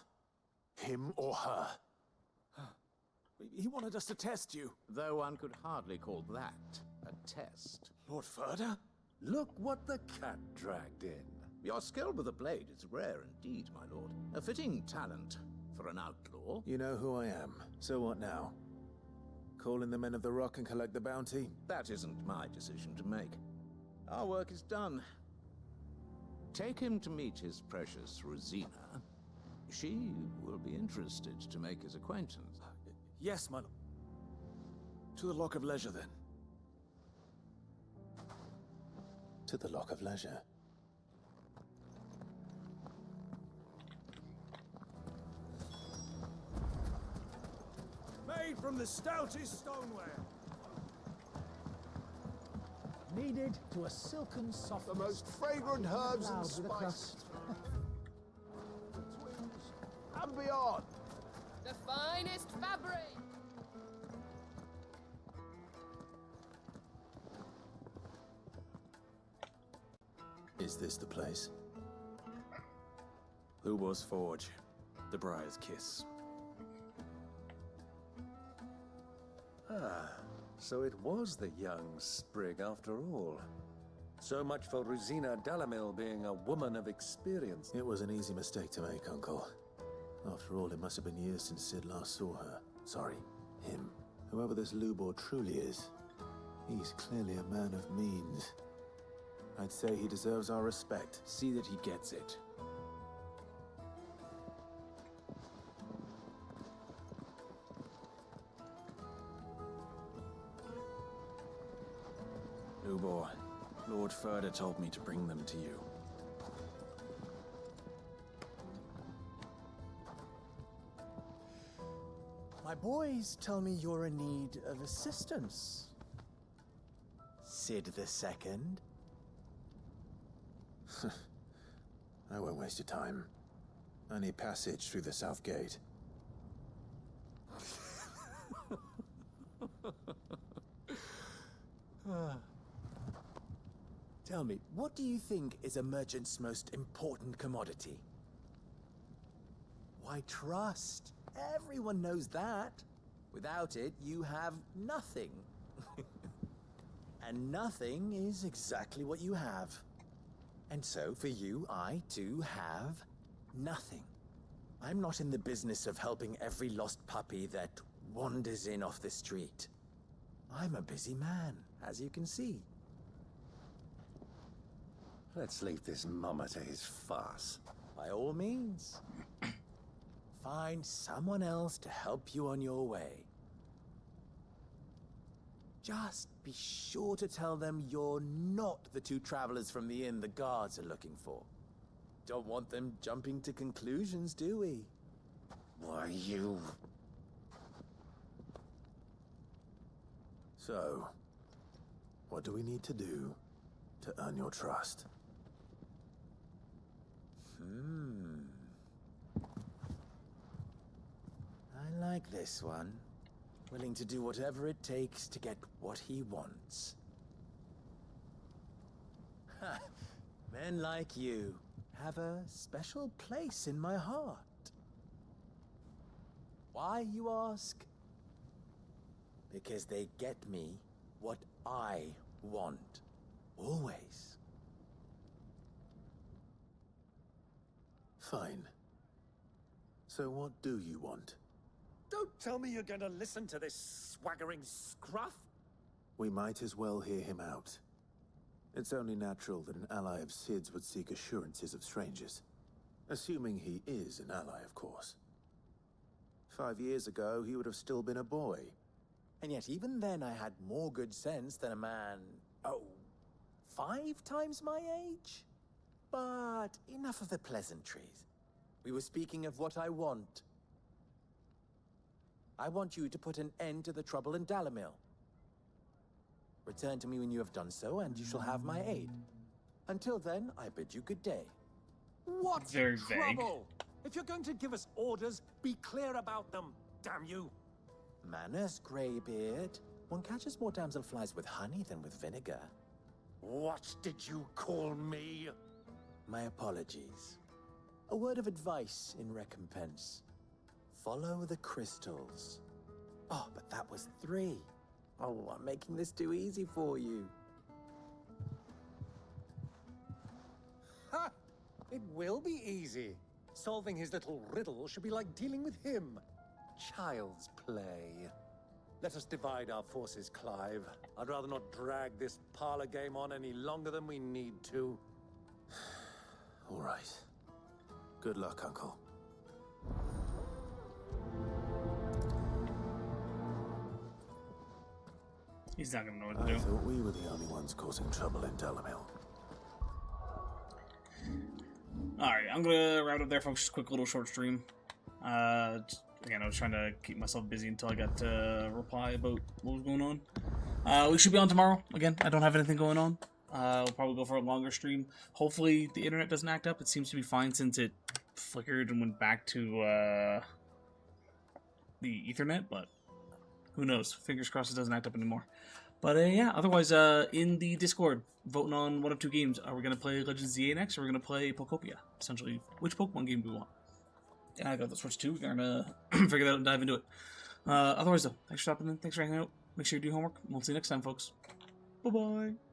S12: Him or her?
S17: He wanted us to test you.
S20: Though one could hardly call that a test.
S17: Lord Furder?
S12: Look what the cat dragged in.
S20: Your skill with the blade is rare indeed, my lord. A fitting talent for an outlaw.
S2: You know who I am. So what now? Call in the men of the Rock and collect the bounty?
S20: That isn't my decision to make. Our work is done. Take him to meet his precious Rosina. She will be interested to make his acquaintance.
S17: Yes, my lord. To the Lock of Leisure, then.
S2: To the Lock of Leisure.
S17: made from the stoutest stoneware.
S19: Kneaded to a silken softness.
S12: The most fragrant herbs and
S19: Loud with a
S12: spices.
S19: crust.
S12: And beyond.
S8: The finest fabric!
S2: Is this the place?
S17: Lubor's Forge. The Briar's Kiss.
S12: Ah, so it was the young sprig after all. So much for Rosina Dalamil being a woman of experience.
S2: It was an easy mistake to make, Uncle. After all, it must have been years since Sid last saw her. Sorry, him. Whoever this Lubor truly is, he's clearly a man of means. I'd say he deserves our respect.
S17: See that he gets it. Lubor, Lord Furder told me to bring them to you.
S6: My boys tell me you're in need of assistance. Sid the Second?
S2: I won't waste your time. I need passage through the south gate.
S6: Tell me, what do you think is a merchant's most important commodity? Why, trust. Everyone knows that. Without it, you have nothing. And nothing is exactly what you have. And so, for you, I, too, have nothing. I'm not in the business of helping every lost puppy that wanders in off the street. I'm a busy man, as you can see.
S12: Let's leave this mummer to his farce.
S6: By all means. Find someone else to help you on your way. Just be sure to tell them you're not the two travelers from the inn the guards are looking for. Don't want them jumping to conclusions, do we?
S12: Why, you...
S2: So, what do we need to do to earn your trust?
S6: I like this one. Willing to do whatever it takes to get what he wants. Ha! Men like you have a special place in my heart. Why, you ask? Because they get me what I want. Always.
S2: Fine. So what do you want?
S12: Don't tell me you're going to listen to this swaggering scruff.
S2: We might as well hear him out. It's only natural that an ally of Sid's would seek assurances of strangers. Assuming he is an ally, of course. 5 years ago, he would have still been a boy.
S6: And yet even then I had more good sense than a man, 5 times my age? But enough of the pleasantries. We were speaking of what I want. I want you to put an end to the trouble in Dalamil. Return to me when you have done so, and you shall have my aid. Until then, I bid you good day.
S12: What
S1: Very
S12: trouble? If you're going to give us orders, be clear about them, damn you.
S6: Manners, Greybeard. One catches more damselflies with honey than with vinegar.
S12: What did you call me?
S6: My apologies. A word of advice in recompense. Follow the crystals. Oh, but that was 3. Oh, I'm making this too easy for you.
S12: Ha! It will be easy. Solving his little riddle should be like dealing with him. Child's play. Let us divide our forces, Clive. I'd rather not drag this parlor game on any longer than we need to.
S2: All right. Good luck, Uncle.
S1: He's not gonna know what to do.
S2: I thought we were the only ones causing trouble in Dalamil.
S1: Alright, I'm gonna wrap it up there, folks. Just a quick little short stream. again, I was trying to keep myself busy until I got to reply about what was going on. We should be on tomorrow. Again, I don't have anything going on. We'll probably go for a longer stream. Hopefully the internet doesn't act up. It seems to be fine since it flickered and went back to the Ethernet, but who knows? Fingers crossed it doesn't act up anymore. But yeah, otherwise, in the Discord, voting on one of two games. Are we going to play Legends ZA next, or are we going to play Pokopia? Essentially, which Pokemon game do we want? Yeah, I got the Switch 2. We're going to figure that out and dive into it. Otherwise, though, thanks for stopping in. Thanks for hanging out. Make sure you do homework. We'll see you next time, folks. Bye-bye.